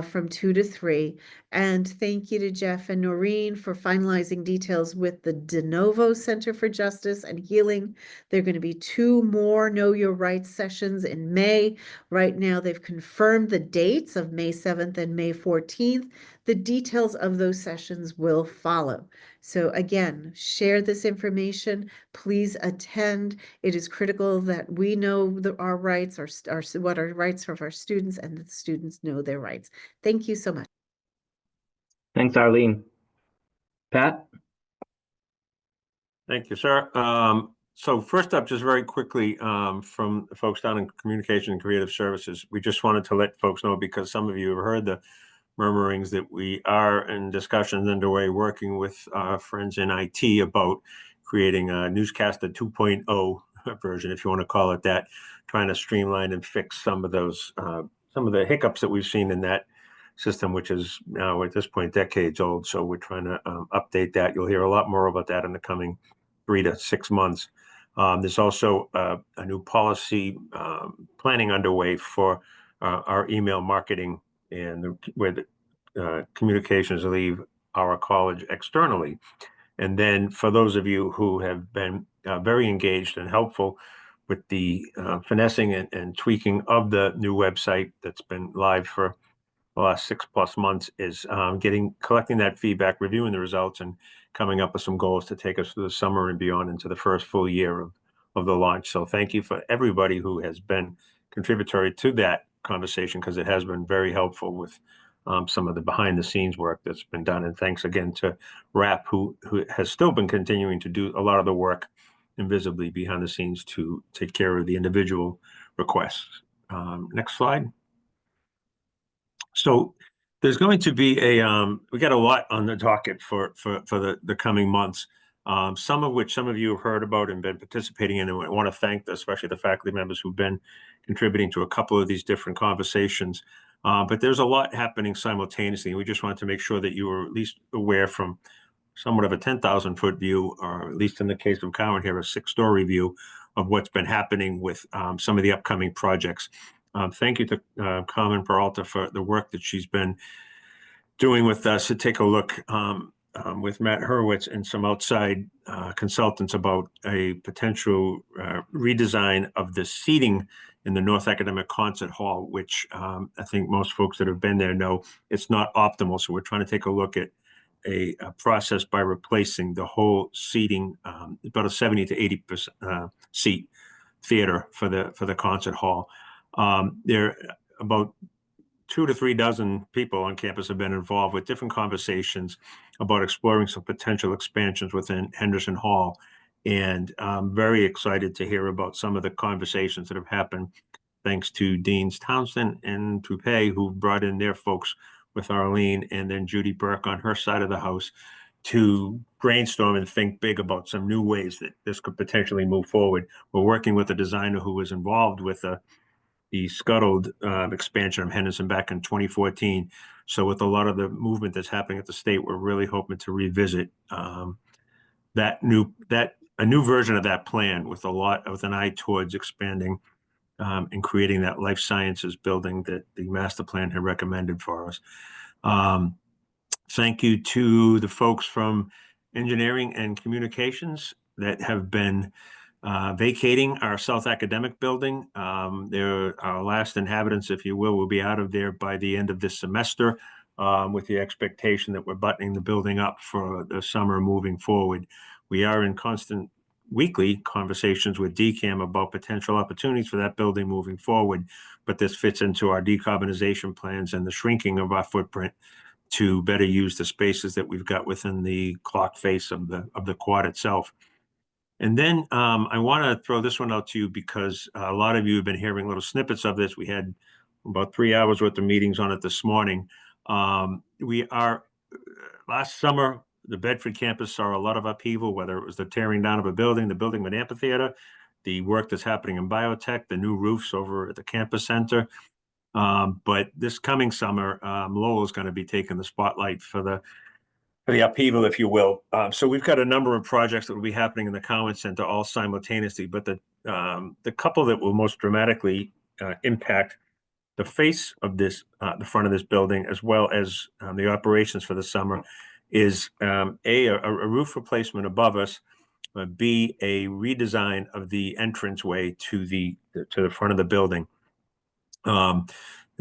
from 2 to 3. And thank you to Jeff and Noreen for finalizing details with the De Novo Center for Justice and Healing. There are going to be 2 more Know Your Rights sessions in May. Right now, they've confirmed the dates of May 7th and May 14th. The details of those sessions will follow. So again, share this information. Please attend. It is critical that we know our rights, what our rights are of our students, and that the students know their rights. Thank you so much. Thanks, Arlene. Pat? Thank you, sir. So first up, just very quickly, from the folks down in Communication and Creative Services, we just wanted to let folks know, because some of you have heard the murmurings, that we are in discussions underway working with our friends in IT about creating a newscaster 2.0 version, if you want to call it that, trying to streamline and fix some of those, some of the hiccups that we've seen in that system, which is now at this point decades old. So we're trying to update that. You'll hear a lot more about that in the coming 3 to 6 months. There's also a new policy planning underway for our email marketing, and where the communications leave our college externally. And then for those of you who have been very engaged and helpful with the finessing and tweaking of the new website that's been live for the last 6+ months, is collecting that feedback, reviewing the results, and coming up with some goals to take us through the summer and beyond into the first full year of the launch. So thank you for everybody who has been contributory to that conversation, because it has been very helpful with some of the behind the scenes work that's been done. And thanks again to RAP, who has still been continuing to do a lot of the work invisibly behind the scenes to take care of the individual requests. Next slide. So there's going to be we got a lot on the docket for the coming months, some of which some of you have heard about and been participating in, and I want to thank especially the faculty members who've been contributing to a couple of these different conversations. But there's a lot happening simultaneously, and we just wanted to make sure that you were at least aware from somewhat of a 10,000-foot view, or at least in the case of Cowan here, a 6-story view of what's been happening with some of the upcoming projects. Thank you to Carmen Peralta for the work that she's been doing with us to take a look with Matt Hurwitz and some outside consultants about a potential redesign of the seating in the North Academic Concert Hall, which I think most folks that have been there know it's not optimal. So we're trying to take a look at a process by replacing the whole seating, about a 70 to 80% seat theater for the concert hall. There about 2 to 3 dozen people on campus have been involved with different conversations about exploring some potential expansions within Henderson Hall. And I'm very excited to hear about some of the conversations that have happened, thanks to Deans Townsend and Toupee, who brought in their folks with Arlene and then Judy Burke on her side of the house to brainstorm and think big about some new ways that this could potentially move forward. We're working with a designer who was involved with the scuttled expansion of Henderson back in 2014. So with a lot of the movement that's happening at the state, we're really hoping to revisit a new version of that plan with an eye towards expanding and creating that life sciences building that the master plan had recommended for us. Thank you to the folks from engineering and communications that have been vacating our South Academic building. Our last inhabitants, if you will be out of there by the end of this semester, with the expectation that we're buttoning the building up for the summer moving forward. We are in constant weekly conversations with DCAM about potential opportunities for that building moving forward, but this fits into our decarbonization plans and the shrinking of our footprint to better use the spaces that we've got within the clock face of the quad itself. And then I want to throw this one out to you, because a lot of you have been hearing little snippets of this. We had about 3 hours worth of meetings on it this morning. Last summer, the Bedford campus saw a lot of upheaval, whether it was the tearing down of a building, the building of an amphitheater, the work that's happening in biotech, the new roofs over at the campus center. But this coming summer, Lowell is going to be taking the spotlight for the upheaval, if you will. So we've got a number of projects that will be happening in the Cowan Center all simultaneously, but the couple that will most dramatically impact the face of the front of this building, as well as the operations for the summer, is a roof replacement above us, B, a redesign of the entranceway to the front of the building. The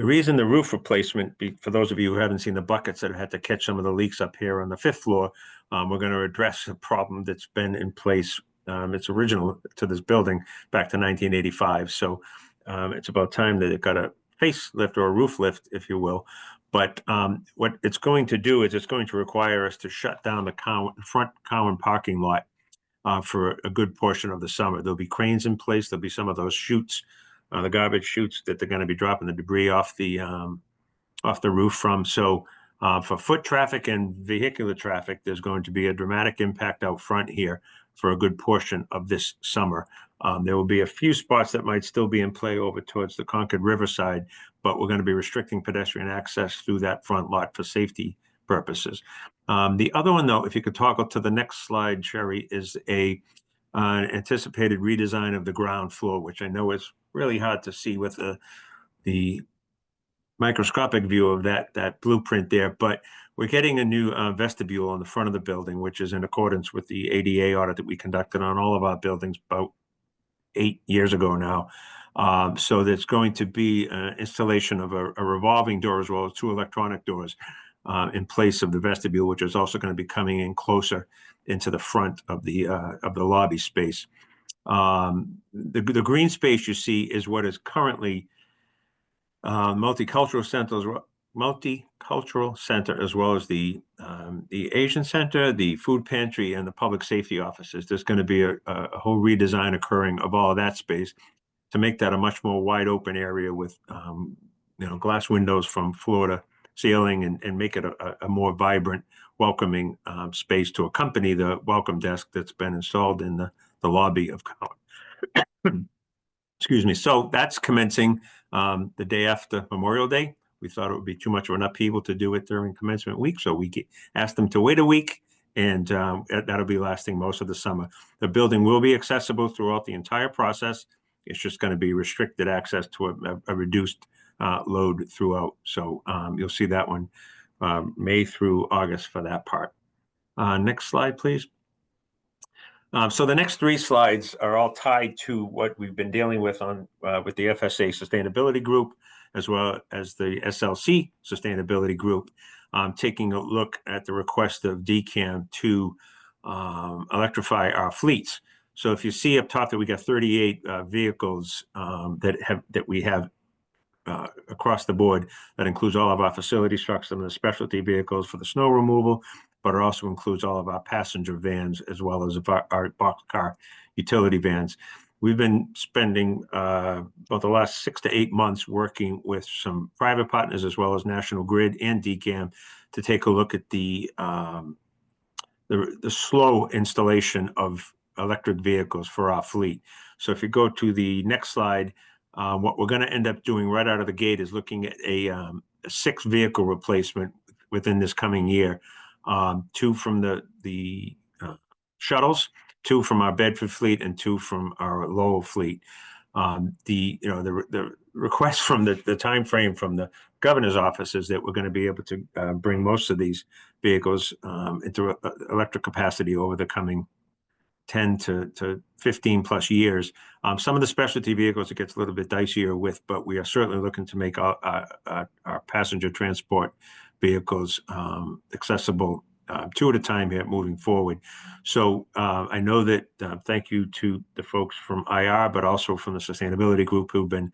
reason the roof replacement, for those of you who haven't seen the buckets that have had to catch some of the leaks up here on the 5th floor, we're going to address a problem that's been in place. It's original to this building back to 1985. So it's about time that it got a facelift or a roof lift, if you will. But what it's going to do is it's going to require us to shut down the front Cowan parking lot for a good portion of the summer. There'll be cranes in place. There'll be some of those chutes, the garbage chutes that they're going to be dropping the debris off the roof from. So for foot traffic and vehicular traffic, there's going to be a dramatic impact out front here for a good portion of this summer. There will be a few spots that might still be in play over towards the Concord Riverside, but we're going to be restricting pedestrian access through that front lot for safety purposes. The other one, though, if you could toggle to the next slide, Sherry, is an anticipated redesign of the ground floor, which I know is really hard to see with the microscopic view of that blueprint there, but we're getting a new vestibule on the front of the building, which is in accordance with the ADA audit that we conducted on all of our buildings about 8 years ago now. So there's going to be installation of a revolving door as well as 2 electronic doors in place of the vestibule, which is also going to be coming in closer into the front of the lobby space. The green space you see is what is currently multicultural center, as well as the Asian center, the food pantry, and the public safety offices. There's going to be a whole redesign occurring of all of that space to make that a much more wide open area with glass windows from floor to ceiling, and make it a more vibrant, welcoming space to accompany the welcome desk that's been installed in the lobby of Cowan. Excuse me. So that's commencing the day after Memorial Day. We thought it would be too much of an upheaval to do it during commencement week, so we asked them to wait a week, and that'll be lasting most of the summer. The building will be accessible throughout the entire process. It's just going to be restricted access to a reduced load throughout. So you'll see that one May through August for that part. Next slide, please. So the next 3 slides are all tied to what we've been dealing with with the FSA Sustainability Group, as well as the SLC Sustainability Group, taking a look at the request of DCAM to electrify our fleets. So if you see up top that we got 38 vehicles that we have across the board, that includes all of our facility trucks and the specialty vehicles for the snow removal, but it also includes all of our passenger vans as well as our boxcar utility vans. We've been spending both the last 6 to 8 months working with some private partners as well as National Grid and DCAM to take a look at the slow installation of electric vehicles for our fleet. So if you go to the next slide, what we're going to end up doing right out of the gate is looking at a 6 vehicle replacement within this coming year. 2 from the shuttles, 2 from our Bedford fleet, and 2 from our Lowell fleet. The request from the time frame from the governor's office is that we're going to be able to bring most of these vehicles into electric capacity over the coming 10 to 15 plus years. Some of the specialty vehicles it gets a little bit dicier with, but we are certainly looking to make our passenger transport vehicles accessible 2 at a time here moving forward. So I know that thank you to the folks from IR, but also from the sustainability group who've been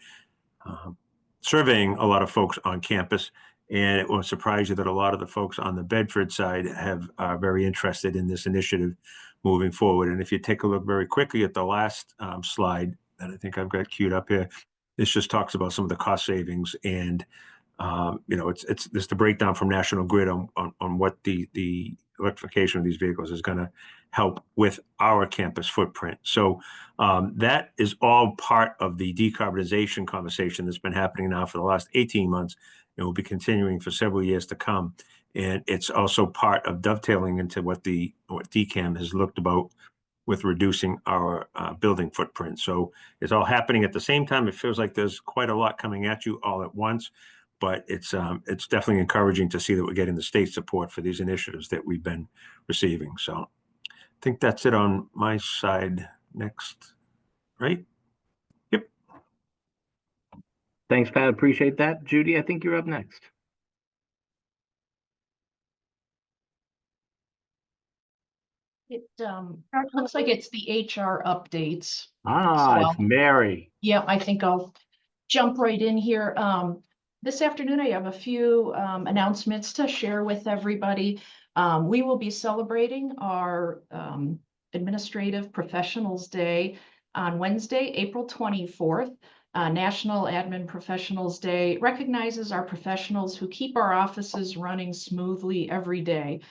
surveying a lot of folks on campus. And it won't surprise you that a lot of the folks on the Bedford side are very interested in this initiative moving forward. And if you take a look very quickly at the last slide that I think I've got queued up here, this just talks about some of the cost savings, and it's the breakdown from National Grid on what the electrification of these vehicles is going to help with our campus footprint. So that is all part of the decarbonization conversation that's been happening now for the last 18 months. and will be continuing for several years to come. And it's also part of dovetailing into what DCAM has looked about with reducing our building footprint. So it's all happening at the same time. It feels like there's quite a lot coming at you all at once, but it's definitely encouraging to see that we're getting the state support for these initiatives that we've been receiving. So I think that's it on my side. Next, right? Yep. Thanks, Pat. Appreciate that. Judy, I think you're up next. It looks like it's the HR updates. It's Mary. Yeah, I think I'll jump right in here. This afternoon, I have a few announcements to share with everybody. We will be celebrating our Administrative Professionals Day on Wednesday, April 24th. National Admin Professionals Day recognizes our professionals who keep our offices running smoothly every day.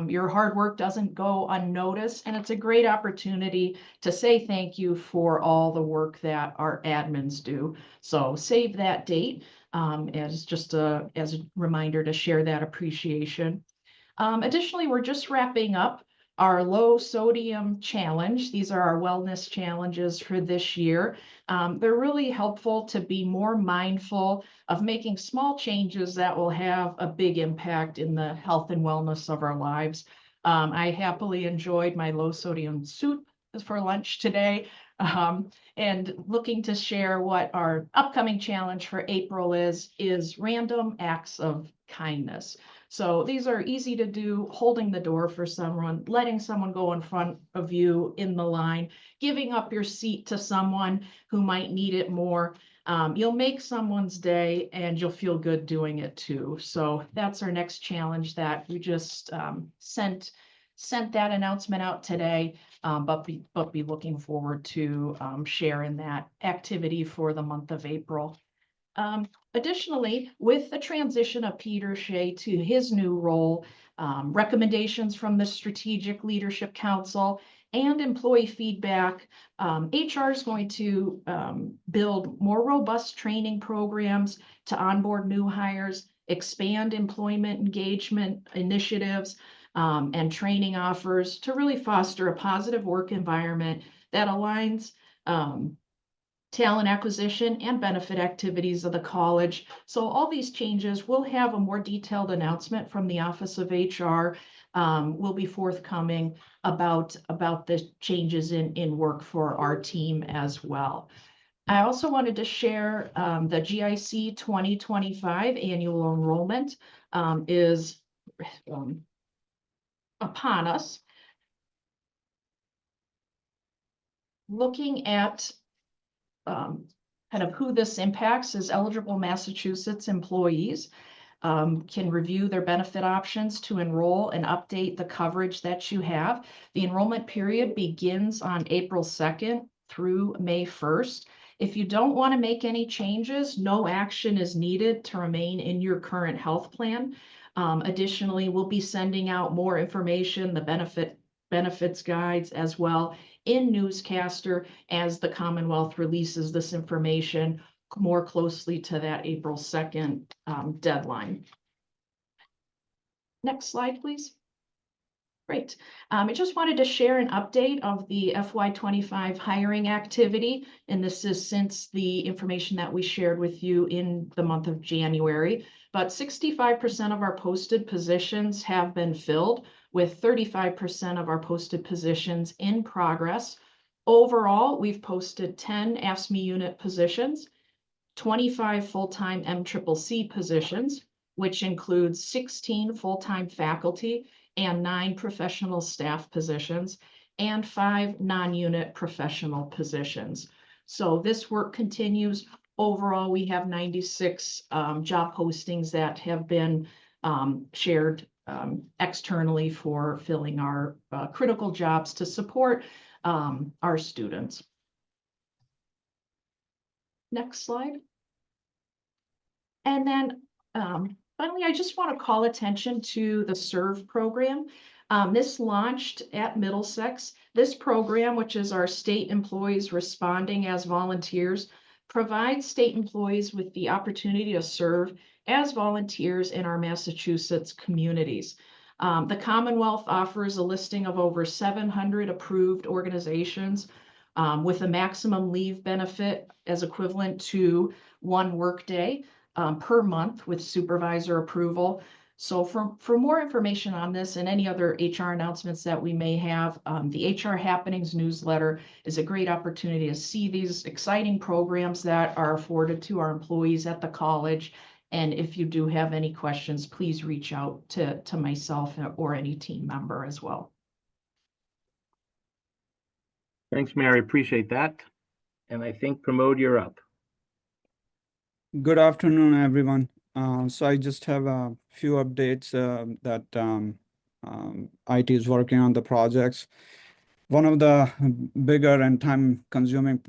Your hard work doesn't go unnoticed, and it's a great opportunity to say thank you for all the work that our admins do. So save that date as just as a reminder to share that appreciation. Additionally, we're just wrapping up our low sodium challenge. These are our wellness challenges for this year. They're really helpful to be more mindful of making small changes that will have a big impact in the health and wellness of our lives. I happily enjoyed my low sodium soup for lunch today. And looking to share what our upcoming challenge for April is random acts of kindness. So these are easy to do: holding the door for someone, letting someone go in front of you in the line, giving up your seat to someone who might need it more. You'll make someone's day and you'll feel good doing it too. So that's our next challenge that we just sent that announcement out today, but be looking forward to sharing that activity for the month of April. Additionally, with the transition of Peter Shea to his new role, recommendations from the Strategic Leadership Council and employee feedback, HR is going to build more robust training programs to onboard new hires, expand employment engagement initiatives, and training offers to really foster a positive work environment that aligns talent acquisition and benefit activities of the college. So all these changes will have a more detailed announcement from the Office of HR. Will be forthcoming about the changes in work for our team as well. I also wanted to share the GIC 2025 annual enrollment is upon us. Looking at kind of who this impacts is eligible Massachusetts employees can review their benefit options to enroll and update the coverage that you have. The enrollment period begins on April 2nd through May 1st. If you don't want to make any changes, no action is needed to remain in your current health plan. Additionally, we'll be sending out more information, the benefits guides as well in Newscaster as the Commonwealth releases this information more closely to that April 2nd deadline. Next slide, please. Great. I just wanted to share an update of the FY25 hiring activity, and this is since the information that we shared with you in the month of January. But 65% of our posted positions have been filled, with 35% of our posted positions in progress. Overall, we've posted 10 AFSCME unit positions, 25 full-time MCCC positions, which includes 16 full-time faculty and 9 professional staff positions, and 5 non-unit professional positions. So this work continues. Overall, we have 96 job postings that have been shared externally for filling our critical jobs to support our students. Next slide. And then finally, I just want to call attention to the SERVE program. This launched at Middlesex. This program, which is our state employees responding as volunteers, provides state employees with the opportunity to serve as volunteers in our Massachusetts communities. The Commonwealth offers a listing of over 700 approved organizations with a maximum leave benefit as equivalent to 1 workday per month with supervisor approval. So for more information on this and any other HR announcements that we may have, the HR Happenings newsletter is a great opportunity to see these exciting programs that are afforded to our employees at the college. And if you do have any questions, please reach out to myself or any team member as well. Thanks, Mary. Appreciate that. And I think Pramod, you're up. Good afternoon, everyone. So I just have a few updates that IT is working on the projects. One of the bigger and time-consuming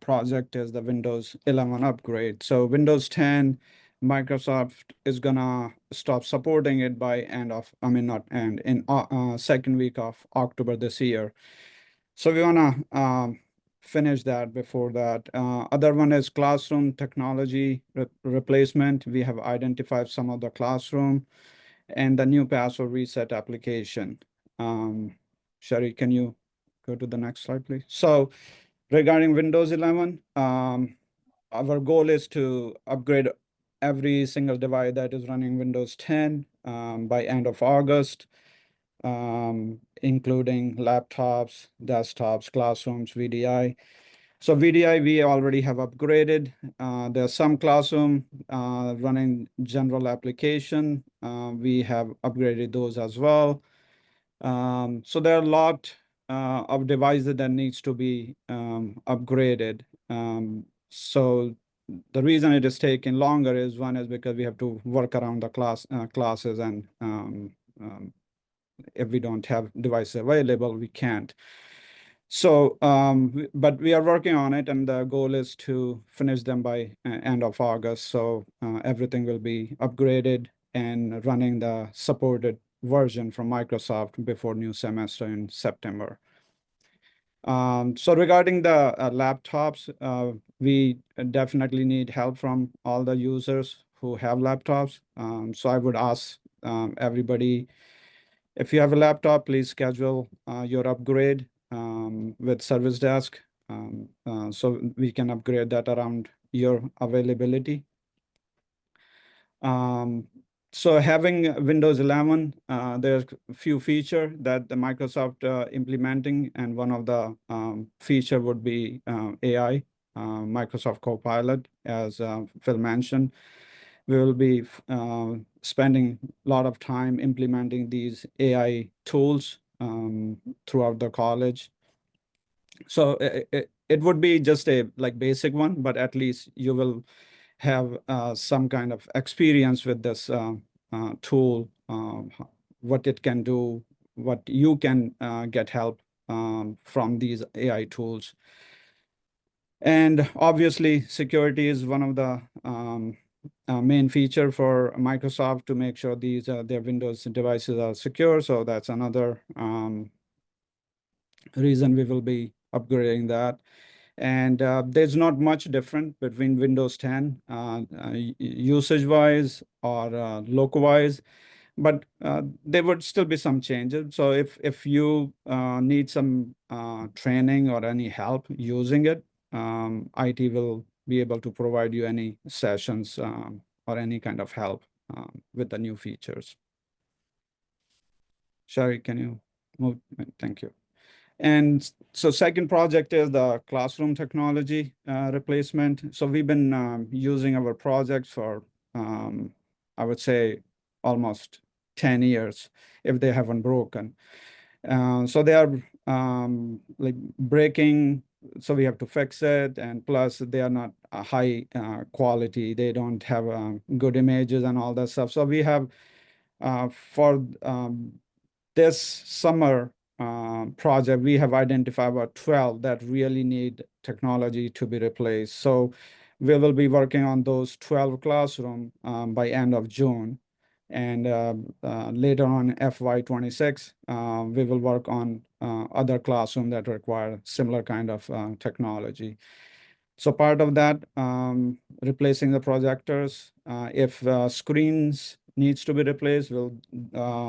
project is the Windows 11 upgrade. So Windows 10, Microsoft is gonna stop supporting it by not end, in second week of October this year. So we wanna finish that before that. Other one is classroom technology replacement. We have identified some of the classroom and the new password reset application. Sherry, can you go to the next slide, please? So regarding Windows 11, our goal is to upgrade every single device that is running Windows 10 by end of August, including laptops, desktops, classrooms, VDI. So VDI, we already have upgraded. There's some classroom running general application. We have upgraded those as well. So there are a lot of devices that needs to be upgraded. So the reason it is taking longer is one is because we have to work around the classes, and if we don't have devices available, we can't. So, but we are working on it, and the goal is to finish them by end of August. So everything will be upgraded and running the supported version from Microsoft before new semester in September. So regarding the laptops, we definitely need help from all the users who have laptops. So I would ask everybody, if you have a laptop, please schedule your upgrade with service desk, so we can upgrade that around your availability. So having Windows 11, there's a few features that the Microsoft implementing, and one of the feature would be AI, Microsoft Copilot, as Phil mentioned. We will be spending a lot of time implementing these AI tools throughout the college. So it would be just a basic one, but at least you will have some kind of experience with this tool, what it can do, what you can get help from these AI tools. And obviously, security is one of the main feature for Microsoft to make sure these their Windows devices are secure. So that's another reason we will be upgrading that. And there's not much different between Windows 10 usage-wise or local-wise, but there would still be some changes. So if you need some training or any help using it, IT will be able to provide you any sessions or any kind of help with the new features. Sherry, can you move? Thank you. And so second project is the classroom technology replacement. So we've been using our projects for, I would say, almost 10 years, if they haven't broken. So they are breaking, so we have to fix it. And plus they are not high quality. They don't have good images and all that stuff. So we have, for this summer project, we have identified about 12 that really need technology to be replaced. So we will be working on those 12 classroom by end of June. And later on FY26, we will work on other classroom that require similar kind of technology. So part of that, replacing the projectors, if screens needs to be replaced, we'll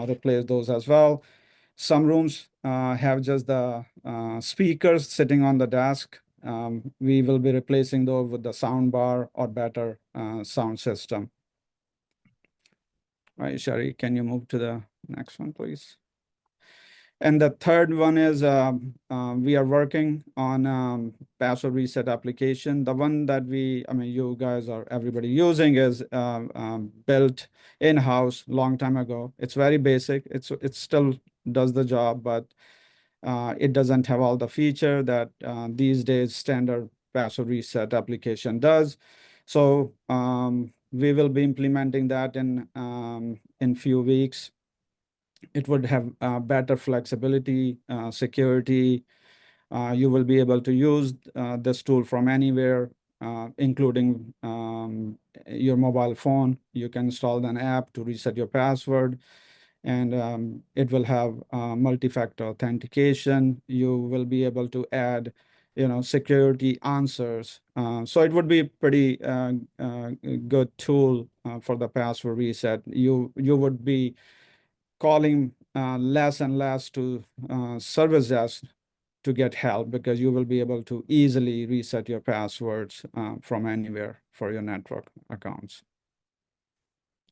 replace those as well. Some rooms have just the speakers sitting on the desk. We will be replacing those with the sound bar or better sound system. All right, Sherry, can you move to the next one, please? And the third one is we are working on password reset application. The one that you guys or everybody using is built in-house long time ago. It's very basic. It still does the job, but it doesn't have all the feature that these days standard password reset application does. So we will be implementing that in few weeks. It would have better flexibility, security. You will be able to use this tool from anywhere, including your mobile phone. You can install an app to reset your password, and it will have multi-factor authentication. You will be able to add, security answers. So it would be pretty good tool for the password reset. You would be calling less and less to service desk to get help, because you will be able to easily reset your passwords from anywhere for your network accounts.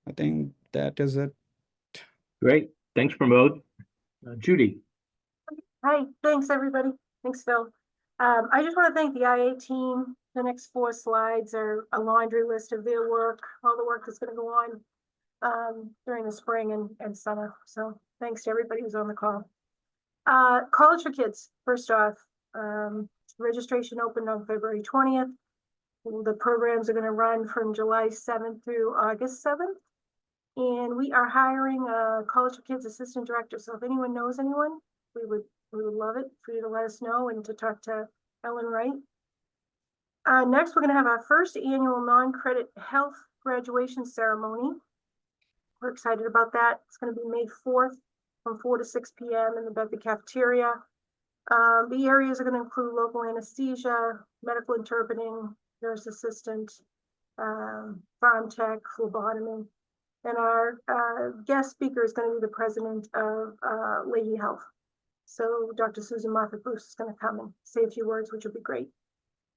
I think that is it. Great. Thanks, Pramod. Judy. Hi, thanks, everybody. Thanks, Phil. I just want to thank the IA team. The next 4 slides are a laundry list of their work, all the work that's going to go on during the spring and summer. So thanks to everybody who's on the call. College for kids, first off, registration opened on February 20th. The programs are going to run from July 7th through August 7th. And we are hiring a College for Kids assistant director. So if anyone knows anyone, we would love it for you to let us know and to talk to Ellen Wright. Next, we're going to have our first annual non-credit health graduation ceremony. We're excited about that. It's going to be May 4th from 4 to 6 p.m. in the Bedford cafeteria. The areas are going to include local anesthesia, medical interpreting, nurse assistant, farm tech, phlebotomy. And our guest speaker is going to be the president of Lady Health. So Dr. Susan Moffett-Bruce is going to come and say a few words, which will be great.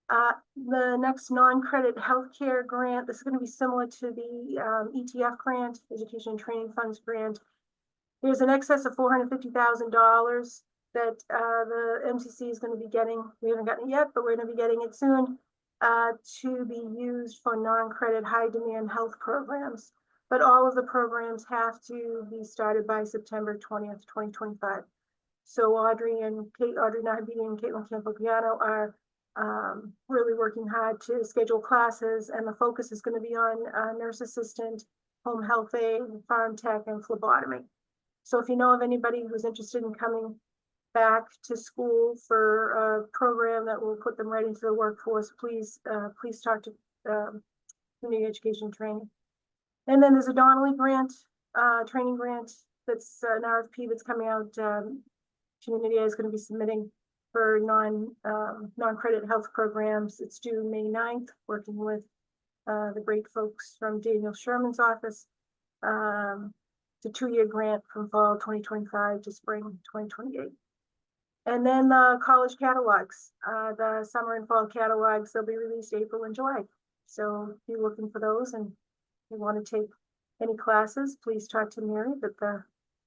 The next non-credit healthcare grant, this is going to be similar to the ETF grant, Education and Training Funds grant. There's an excess of $450,000 that the MCC is going to be getting. We haven't gotten it yet, but we're going to be getting it soon to be used for non-credit high demand health programs. But all of the programs have to be started by September 20th, 2025. So Audrey Nahibidi and Caitlin Campopiano are really working hard to schedule classes, and the focus is going to be on nurse assistant, home health aide, farm tech, and phlebotomy. So if you know of anybody who's interested in coming back to school for a program that will put them right into the workforce, please talk to Community Education Training. And then there's a Donnelly grant, training grant, that's an RFP that's coming out. Community is going to be submitting for non-credit health programs. It's due May 9th, working with the great folks from Daniel Sherman's office. It's a 2-year grant from fall 2025 to spring 2028. And then the college catalogs, the summer and fall catalogs, they'll be released April and July. So be looking for those, and if you want to take any classes, please talk to Mary, but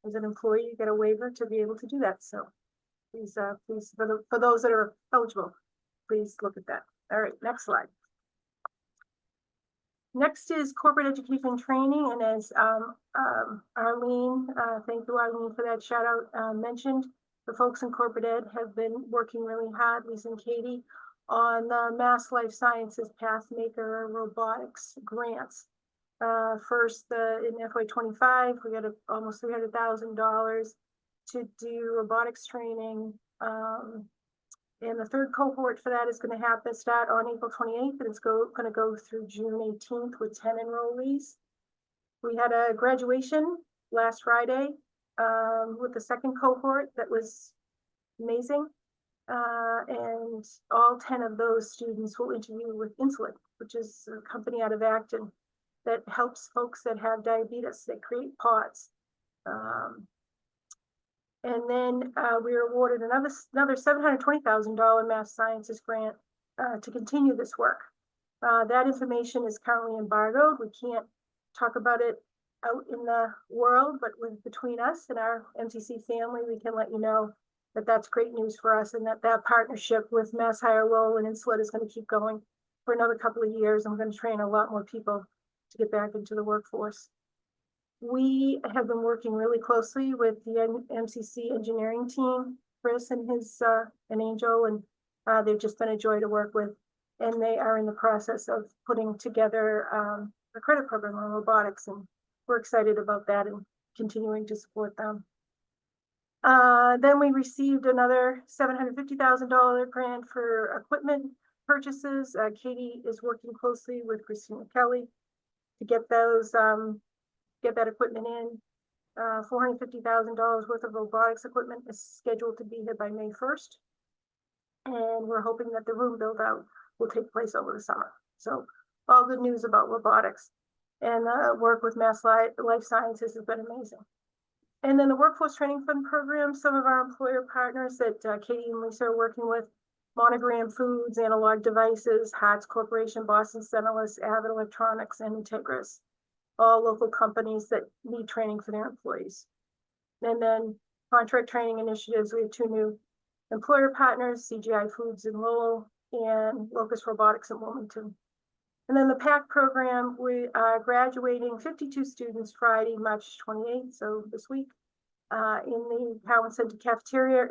as an employee, you get a waiver to be able to do that. So please, for those that are eligible, please look at that. All right, next slide. Next is corporate education training. And as Arlene, thank you, Arlene, for that shout out, mentioned, the folks in corporate ed have been working really hard, Lisa and Katie, on the Mass Life Sciences Pathmaker Robotics grants. First, in FY25, we got almost $300,000 to do robotics training. And the third cohort for that is going to start on April 28th, and it's going to go through June 18th with 10 enrollees. We had a graduation last Friday with the second cohort that was amazing. And all 10 of those students will interview with Insulin, which is a company out of Acton that helps folks that have diabetes. They create pods. And then we were awarded another $720,000 math sciences grant to continue this work. That information is currently embargoed. We can't talk about it out in the world, but between us and our MCC family, we can let you know that that's great news for us, and that partnership with Mass Higher Lowell and Insulet is going to keep going for another couple of years. I'm going to train a lot more people to get back into the workforce. We have been working really closely with the MCC engineering team, Chris and his and Angel, and they've just been a joy to work with. and they are in the process of putting together a credit program on robotics, and we're excited about that and continuing to support them. Then we received another $750,000 grant for equipment purchases. Katie is working closely with Christina Kelly to get those, get that equipment in. $450,000 worth of robotics equipment is scheduled to be here by May 1st. And we're hoping that the room build out will take place over the summer. So all good news about robotics, and work with Mass Life Sciences has been amazing. And then the Workforce Training Fund program, some of our employer partners that Katie and Lisa are working with, Monogram Foods, Analog Devices, Hartz Corporation, Boston Centerless, Avid Electronics, and Integris, all local companies that need training for their employees. And then contract training initiatives, we have 2 new employer partners, CGI Foods in Lowell and Locus Robotics in Wilmington. And then the PAC program, we are graduating 52 students Friday, March 28th, so this week, in the Cowan Center cafeteria.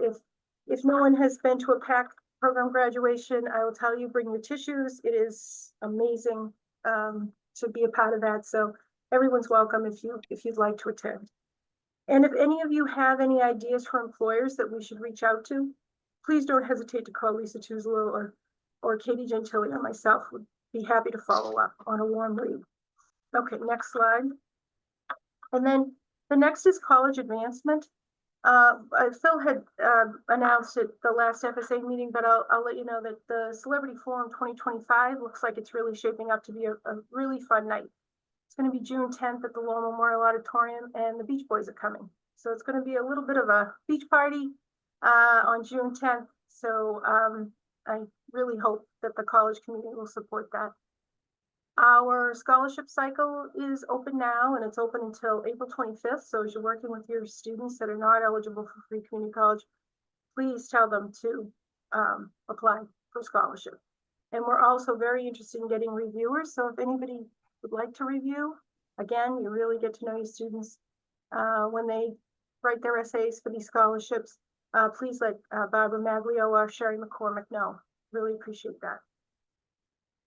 If no one has been to a PAC program graduation, I will tell you, bring your tissues. It is amazing to be a part of that. So everyone's welcome if you'd like to attend. And if any of you have any ideas for employers that we should reach out to, please don't hesitate to call Lisa Tuzolo or Katie Gentili or myself. Would be happy to follow up on a warm lead. Okay, next slide. And then the next is college advancement. Phil had announced at the last FSA meeting, but I'll let you know that the Celebrity Forum 2025 looks like it's really shaping up to be a really fun night. It's going to be June 10th at the Lowell Memorial Auditorium, and the Beach Boys are coming. So it's going to be a little bit of a beach party on June 10th. So I really hope that the college community will support that. Our scholarship cycle is open now, and it's open until April 25th. So as you're working with your students that are not eligible for free community college, please tell them to apply for scholarship. And we're also very interested in getting reviewers. So if anybody would like to review, again, you really get to know your students when they write their essays for these scholarships. Please let Barbara Maglio or Sherry McCormick know. Really appreciate that.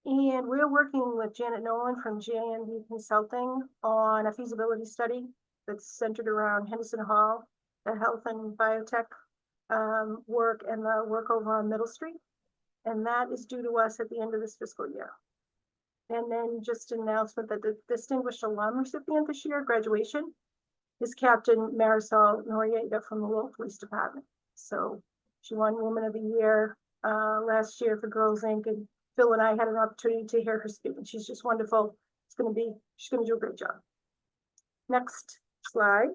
And we're working with Janet Nolan from JNV Consulting on a feasibility study that's centered around Henderson Hall, the health and biotech work, and the work over on Middle Street. And that is due to us at the end of this fiscal year. And then just an announcement that the distinguished alum recipient this year, graduation, is Captain Marisol Noriega from the Lowell Police Department. So she won Woman of the Year last year for Girls Inc. And Phil and I had an opportunity to hear her speak, and she's just wonderful. She's going to do a great job. Next slide.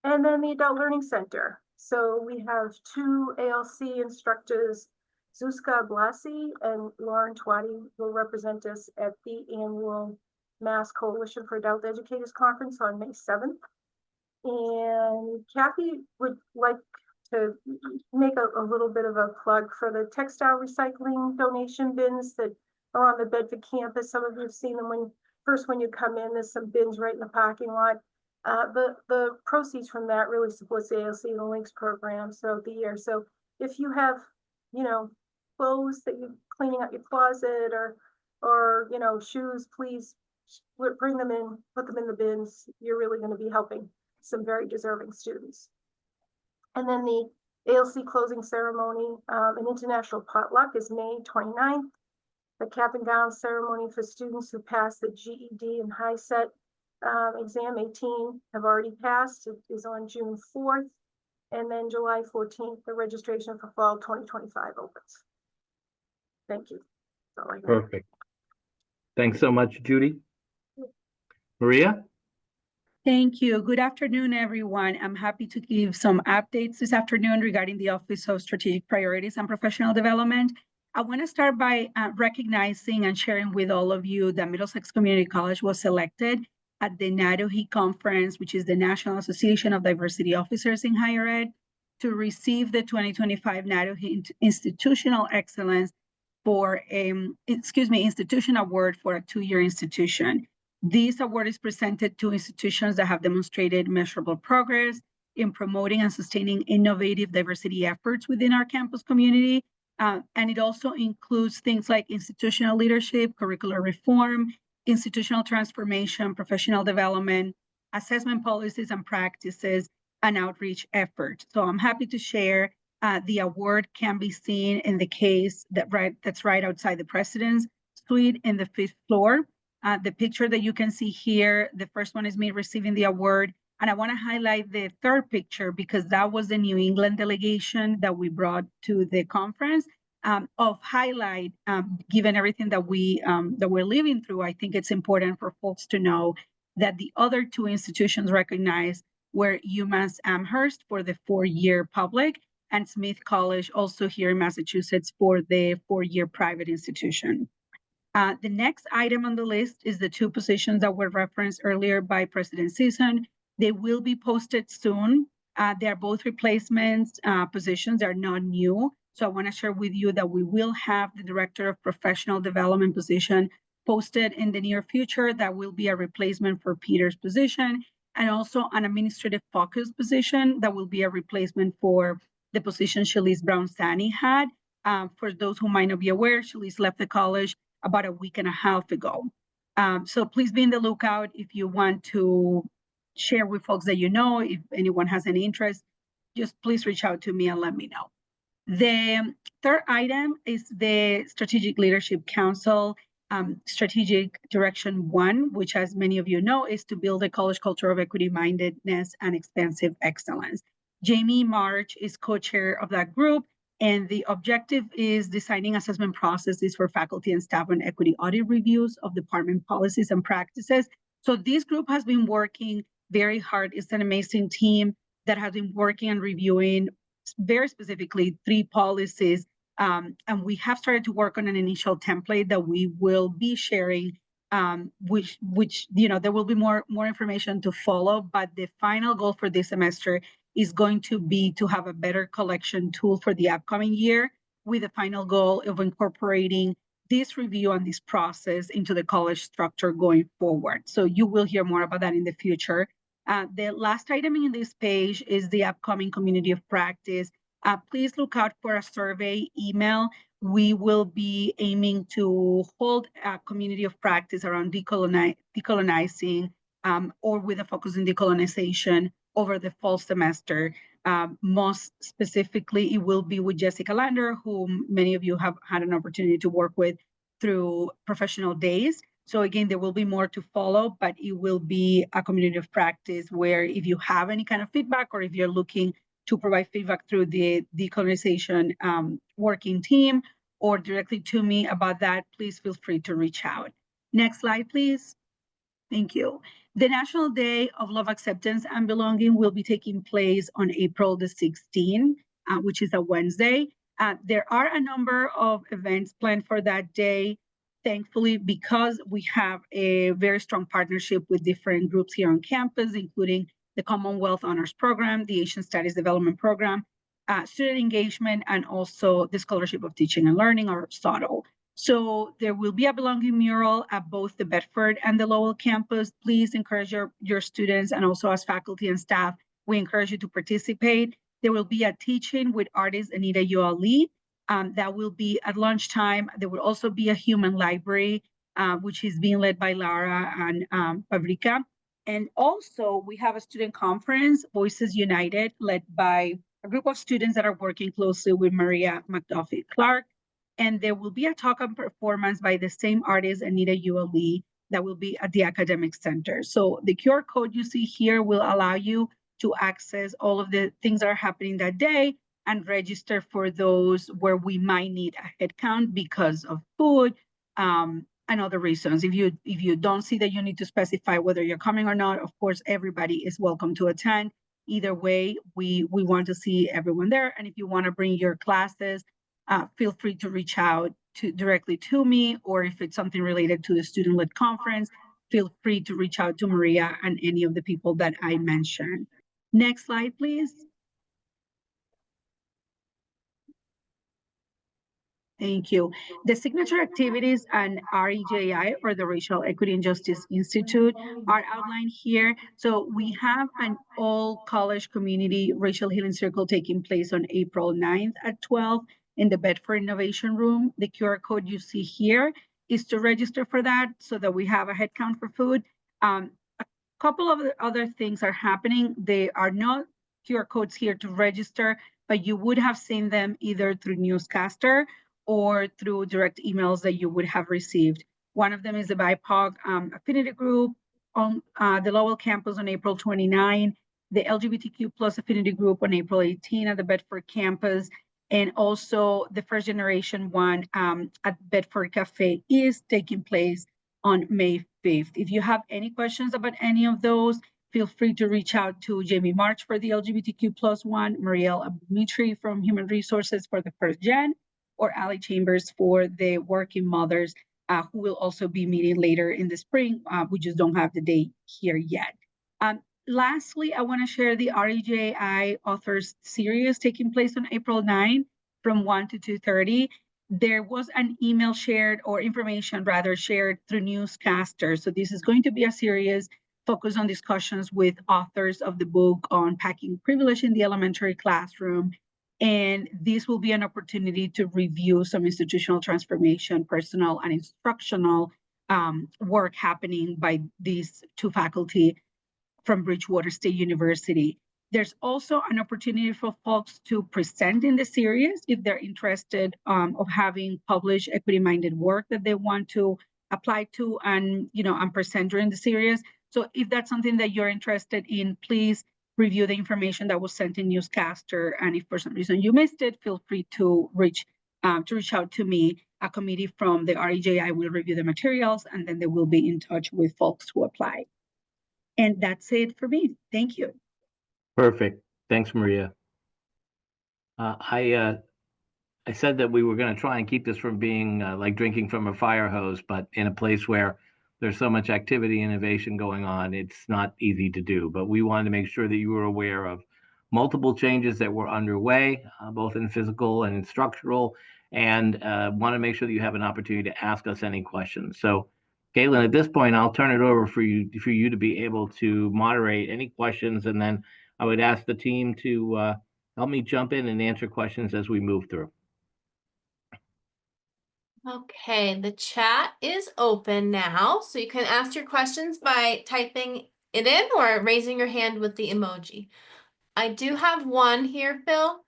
And then the Adult Learning Center. So we have 2 ALC instructors, Zuzka Blasi and Lauren Twatty, will represent us at the annual Mass Coalition for Adult Educators Conference on May 7th. And Kathy would like to make a little bit of a plug for the textile recycling donation bins that are on the Bedford campus. Some of you have seen them when you come in. There's some bins right in the parking lot. The proceeds from that really supports the ALC and the Links program throughout the year. So if you have, clothes that you're cleaning out your closet or shoes, please bring them in, put them in the bins. You're really going to be helping some very deserving students. And then the ALC closing ceremony, an international potluck, is May 29th. The cap and gown ceremony for students who passed the GED and high set exam 18 have already passed. It is on June 4th. And then July 14th, the registration for fall 2025 opens. Thank you. That's all I have. Perfect. Thanks so much, Judy. Maria? Thank you. Good afternoon, everyone. I'm happy to give some updates this afternoon regarding the Office of Strategic Priorities and Professional Development. I want to start by recognizing and sharing with all of you that Middlesex Community College was selected at the NADOHE conference, which is the National Association of Diversity Officers in Higher Ed, to receive the 2025 NADOHE Institutional Excellence for Institution Award for a 2-year institution. This award is presented to institutions that have demonstrated measurable progress in promoting and sustaining innovative diversity efforts within our campus community, And it also includes things like institutional leadership, curricular reform, institutional transformation, professional development, assessment policies and practices, and outreach efforts. So I'm happy to share the award can be seen in the case that's right outside the President's Suite in the 5th floor. The picture that you can see here, the first one is me receiving the award. And I want to highlight the third picture because that was the New England delegation that we brought to the conference. Of highlight, given everything that we're living through, I think it's important for folks to know that the other two institutions recognized were UMass Amherst for the 4-year public and Smith College, also here in Massachusetts, for the 4-year private institution. The next item on the list is the 2 positions that were referenced earlier by President Sisson. They will be posted soon. They are both replacements positions. They're not new. So I want to share with you that we will have the Director of Professional Development position posted in the near future. That will be a replacement for Peter's position, and also an administrative focus position that will be a replacement for the position Shalise Brown-Sani had. For those who might not be aware, Shalise left the college about a week and a half ago. So please be in the lookout if you want to share with folks that you know. If anyone has any interest, just please reach out to me and let me know. The third item is the Strategic Leadership Council Strategic Direction 1, which, as many of you know, is to build a college culture of equity-mindedness and expansive excellence. Jamie March is co-chair of that group, and the objective is designing assessment processes for faculty and staff on equity audit reviews of department policies and practices. So this group has been working very hard. It's an amazing team that has been working and reviewing very specifically 3 policies. And we have started to work on an initial template that we will be sharing, which there will be more information to follow. But the final goal for this semester is going to be to have a better collection tool for the upcoming year, with the final goal of incorporating this review and this process into the college structure going forward. So you will hear more about that in the future. The last item in this page is the upcoming community of practice. Please look out for a survey email. We will be aiming to hold a community of practice around decolonizing or with a focus on decolonization over the fall semester. Most specifically, it will be with Jessica Lander, whom many of you have had an opportunity to work with through professional days. So again, there will be more to follow, but it will be a community of practice where if you have any kind of feedback or if you're looking to provide feedback through the decolonization working team or directly to me about that, please feel free to reach out. Next slide, please. Thank you. The National Day of Love, Acceptance, and Belonging will be taking place on April the 16th, which is a Wednesday. There are a number of events planned for that day. Thankfully, because we have a very strong partnership with different groups here on campus, including the Commonwealth Honors Program, the Asian Studies Development Program, student engagement, and also the Scholarship of Teaching and Learning, or SOTL. So there will be a belonging mural at both the Bedford and the Lowell campus. Please encourage your students, and also as faculty and staff, we encourage you to participate. There will be a teaching with artist Anita Yoali. That will be at lunchtime. There will also be a human library, which is being led by Lara and Pavrika. And also we have a student conference, Voices United, led by a group of students that are working closely with Maria McDuffie Clark. And there will be a talk and performance by the same artist, Anita Yoali, that will be at the Academic Center. So the QR code you see here will allow you to access all of the things that are happening that day and register for those where we might need a head count because of food and other reasons. If you don't see that you need to specify whether you're coming or not, of course, everybody is welcome to attend. Either way, we want to see everyone there. And if you want to bring your classes, feel free to reach out directly to me, or if it's something related to the student-led conference, feel free to reach out to Maria and any of the people that I mentioned. Next slide, please. Thank you. The signature activities and REJI, or the Racial Equity and Justice Institute, are outlined here. So we have an all-college community racial healing circle taking place on April 9th at 12. in the Bedford Innovation Room. The QR code you see here is to register for that so that we have a head count for food. A couple of other things are happening. They are not QR codes here to register, but you would have seen them either through Newscaster or through direct emails that you would have received. One of them is the BIPOC affinity group on the Lowell campus on April 29, the LGBTQ plus affinity group on April 18 at the Bedford campus, and also the first generation one at Bedford Cafe is taking place on May 5th. If you have any questions about any of those, feel free to reach out to Jamie March for the LGBTQ plus one, Marielle Dimitri from Human Resources for the first gen, or Ali Chambers for the working mothers, who will also be meeting later in the spring. We just don't have the date here yet. Lastly, I want to share the REJI Authors Series taking place on April 9 from 1 to 2:30. There was an email shared, or information rather shared through Newscaster. So this is going to be a series focused on discussions with authors of the book on packing privilege in the elementary classroom. And this will be an opportunity to review some institutional transformation, personal and instructional work happening by these two faculty from Bridgewater State University. There's also an opportunity for folks to present in the series if they're interested of having published equity-minded work that they want to apply to and present during the series. So if that's something that you're interested in, please review the information that was sent in Newscaster. And if for some reason you missed it, feel free to reach out to me. A committee from the REJI will review the materials, and then they will be in touch with folks who apply. And that's it for me. Thank you. Perfect. Thanks, Maria. I said that we were going to try and keep this from being like drinking from a fire hose, but in a place where there's so much activity and innovation going on, it's not easy to do. But we wanted to make sure that you were aware of multiple changes that were underway, both in physical and in structural, and want to make sure that you have an opportunity to ask us any questions. So, Caitlin, at this point, I'll turn it over for you to be able to moderate any questions, and then I would ask the team to help me jump in and answer questions as we move through. Okay, the chat is open now, so you can ask your questions by typing it in or raising your hand with the emoji. I do have one here, Phil.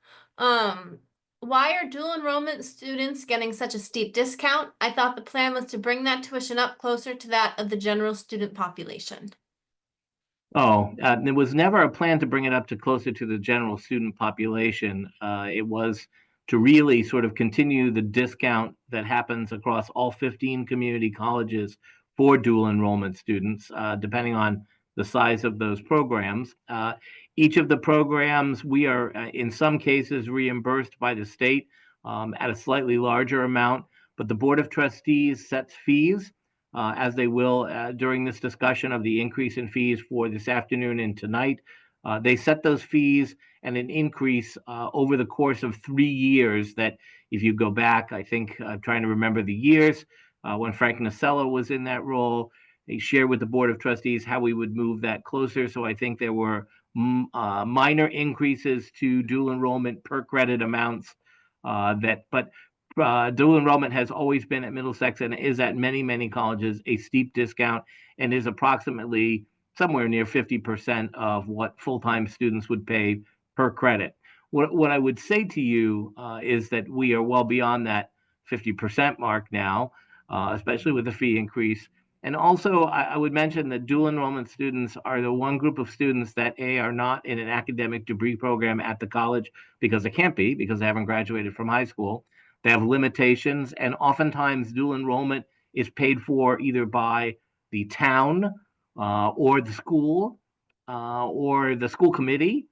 Why are dual enrollment students getting such a steep discount? I thought the plan was to bring that tuition up closer to that of the general student population. There was never a plan to bring it up to closer to the general student population. It was to really sort of continue the discount that happens across all 15 community colleges for dual enrollment students, depending on the size of those programs. Each of the programs, we are in some cases reimbursed by the state at a slightly larger amount, but the Board of Trustees sets fees, as they will during this discussion of the increase in fees for this afternoon and tonight. They set those fees and an increase over the course of 3 years that, if you go back, I think I'm trying to remember the years, when Frank Nacella was in that role, they shared with the Board of Trustees how we would move that closer. So I think there were minor increases to dual enrollment per credit amounts but dual enrollment has always been at Middlesex and is at many, many colleges a steep discount and is approximately somewhere near 50% of what full-time students would pay per credit. What I would say to you is that we are well beyond that 50% mark now, especially with the fee increase. And also, I would mention that dual enrollment students are the one group of students that are not in an academic degree program at the college because they can't be, because they haven't graduated from high school. They have limitations, and oftentimes dual enrollment is paid for either by the town or the school committee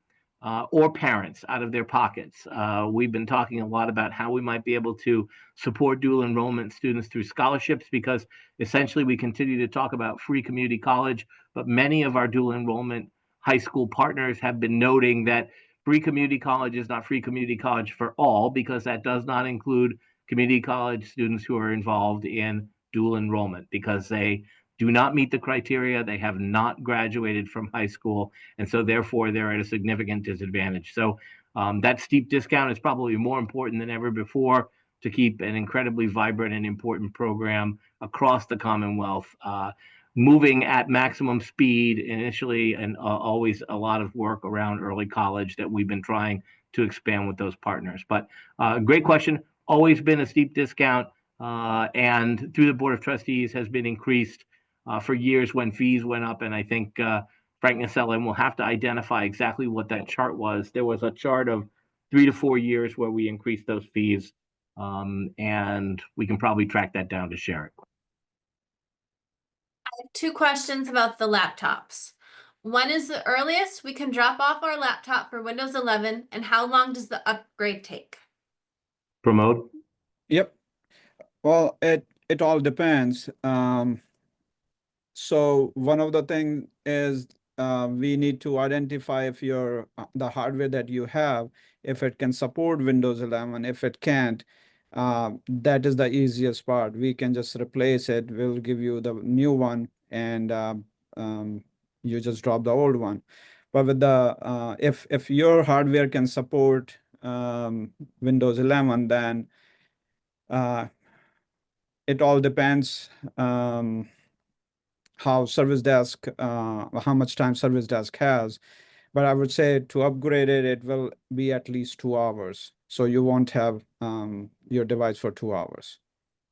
or parents out of their pockets. We've been talking a lot about how we might be able to support dual enrollment students through scholarships, because essentially we continue to talk about free community college, but many of our dual enrollment high school partners have been noting that free community college is not free community college for all, because that does not include community college students who are involved in dual enrollment, because they do not meet the criteria. They have not graduated from high school, and so therefore they're at a significant disadvantage. So that steep discount is probably more important than ever before to keep an incredibly vibrant and important program across the Commonwealth moving at maximum speed initially, and always a lot of work around early college that we've been trying to expand with those partners. But great question. Always been a steep discount, and through the Board of Trustees has been increased for years when fees went up. And I think Frank Nacella will have to identify exactly what that chart was. There was a chart of 3 to 4 years where we increased those fees, and we can probably track that down to share it. I have 2 questions about the laptops. When is the earliest we can drop off our laptop for Windows 11, and how long does the upgrade take? Pramod? Yep. Well, it all depends. So one of the things is we need to identify if the hardware that you have, if it can support Windows 11. If it can't, that is the easiest part. We can just replace it. We'll give you the new one, and you just drop the old one. But with the if your hardware can support Windows 11, then it all depends how service desk, how much time service desk has. But I would say to upgrade it, it will be at least 2 hours. So you won't have your device for 2 hours.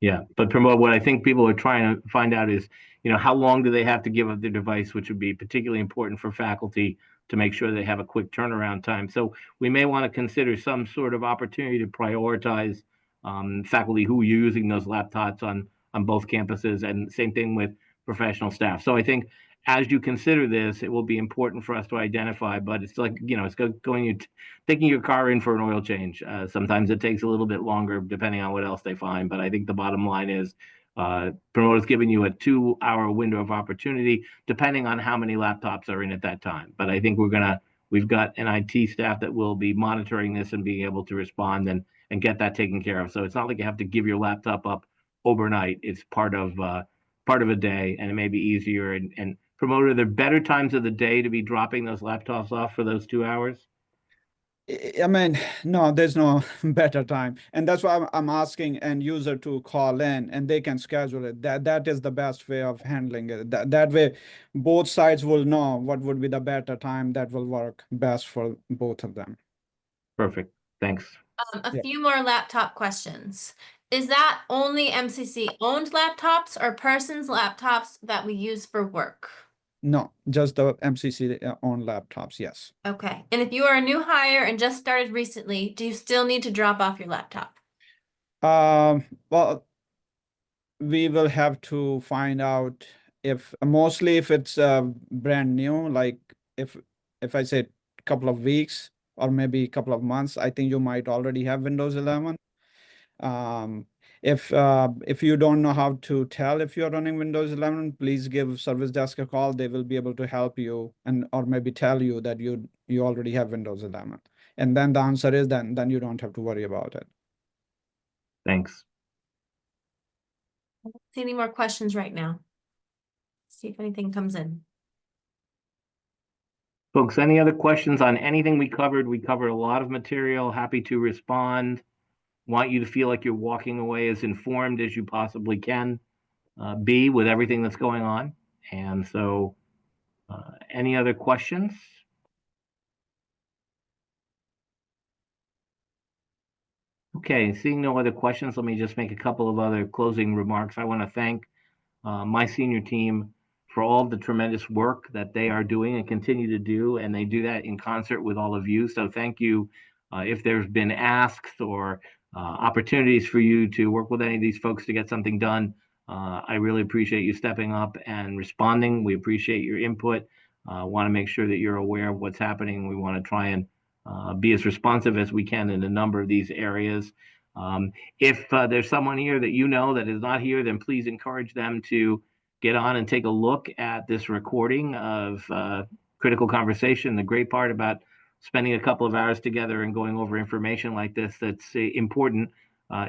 Yeah, but Pramod, what I think people are trying to find out is, how long do they have to give up their device, which would be particularly important for faculty to make sure they have a quick turnaround time. So we may want to consider some sort of opportunity to prioritize faculty who are using those laptops on both campuses, and same thing with professional staff. So I think as you consider this, it will be important for us to identify, but it's like, it's taking your car in for an oil change. Sometimes it takes a little bit longer depending on what else they find. But I think the bottom line is Promote is giving you a 2-hour window of opportunity, depending on how many laptops are in at that time. But I think we've got an IT staff that will be monitoring this and being able to respond and get that taken care of. So it's not like you have to give your laptop up overnight. It's part of a day, and it may be easier. And Promote, are there better times of the day to be dropping those laptops off for those 2 hours? I mean, no, there's no better time. And that's why I'm asking end user to call in, and they can schedule it. That is the best way of handling it. That way, both sides will know what would be the better time that will work best for both of them. Perfect. Thanks. A few more laptop questions. Is that only MCC owned laptops or persons' laptops that we use for work? No, just the MCC owned laptops, yes. Okay. And if you are a new hire and just started recently, do you still need to drop off your laptop? Well, we will have to find out mostly if it's brand new, like if I say a couple of weeks or maybe a couple of months, I think you might already have Windows 11. If you don't know how to tell if you're running Windows 11, please give service desk a call. They will be able to help you or maybe tell you that you already have Windows 11. And then the answer is then you don't have to worry about it. Thanks. I don't see any more questions right now. See if anything comes in. Folks, any other questions on anything we covered? We covered a lot of material. Happy to respond. Want you to feel like you're walking away as informed as you possibly can be with everything that's going on. And so any other questions? Okay, seeing no other questions, let me just make a couple of other closing remarks. I want to thank my senior team for all the tremendous work that they are doing and continue to do, and they do that in concert with all of you. So thank you. If there's been asks or opportunities for you to work with any of these folks to get something done, I really appreciate you stepping up and responding. We appreciate your input. Want to make sure that you're aware of what's happening. We want to try and be as responsive as we can in a number of these areas. If there's someone here that that is not here, then please encourage them to get on and take a look at this recording of Critical Conversation. The great part about spending a couple of hours together and going over information like this that's important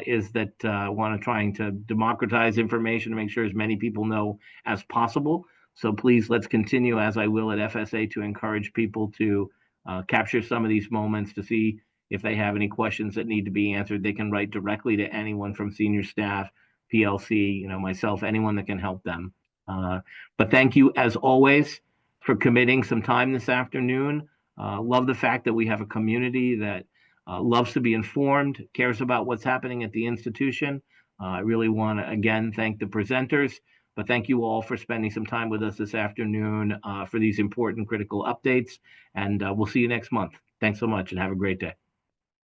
is that want to trying to democratize information to make sure as many people know as possible. So please, let's continue, as I will at FSA, to encourage people to capture some of these moments to see if they have any questions that need to be answered. They can write directly to anyone from senior staff, PLC, myself, anyone that can help them. But thank you, as always, for committing some time this afternoon. Love the fact that we have a community that loves to be informed, cares about what's happening at the institution. I really want to, again, thank the presenters, but thank you all for spending some time with us this afternoon for these important critical updates. And we'll see you next month. Thanks so much and have a great day.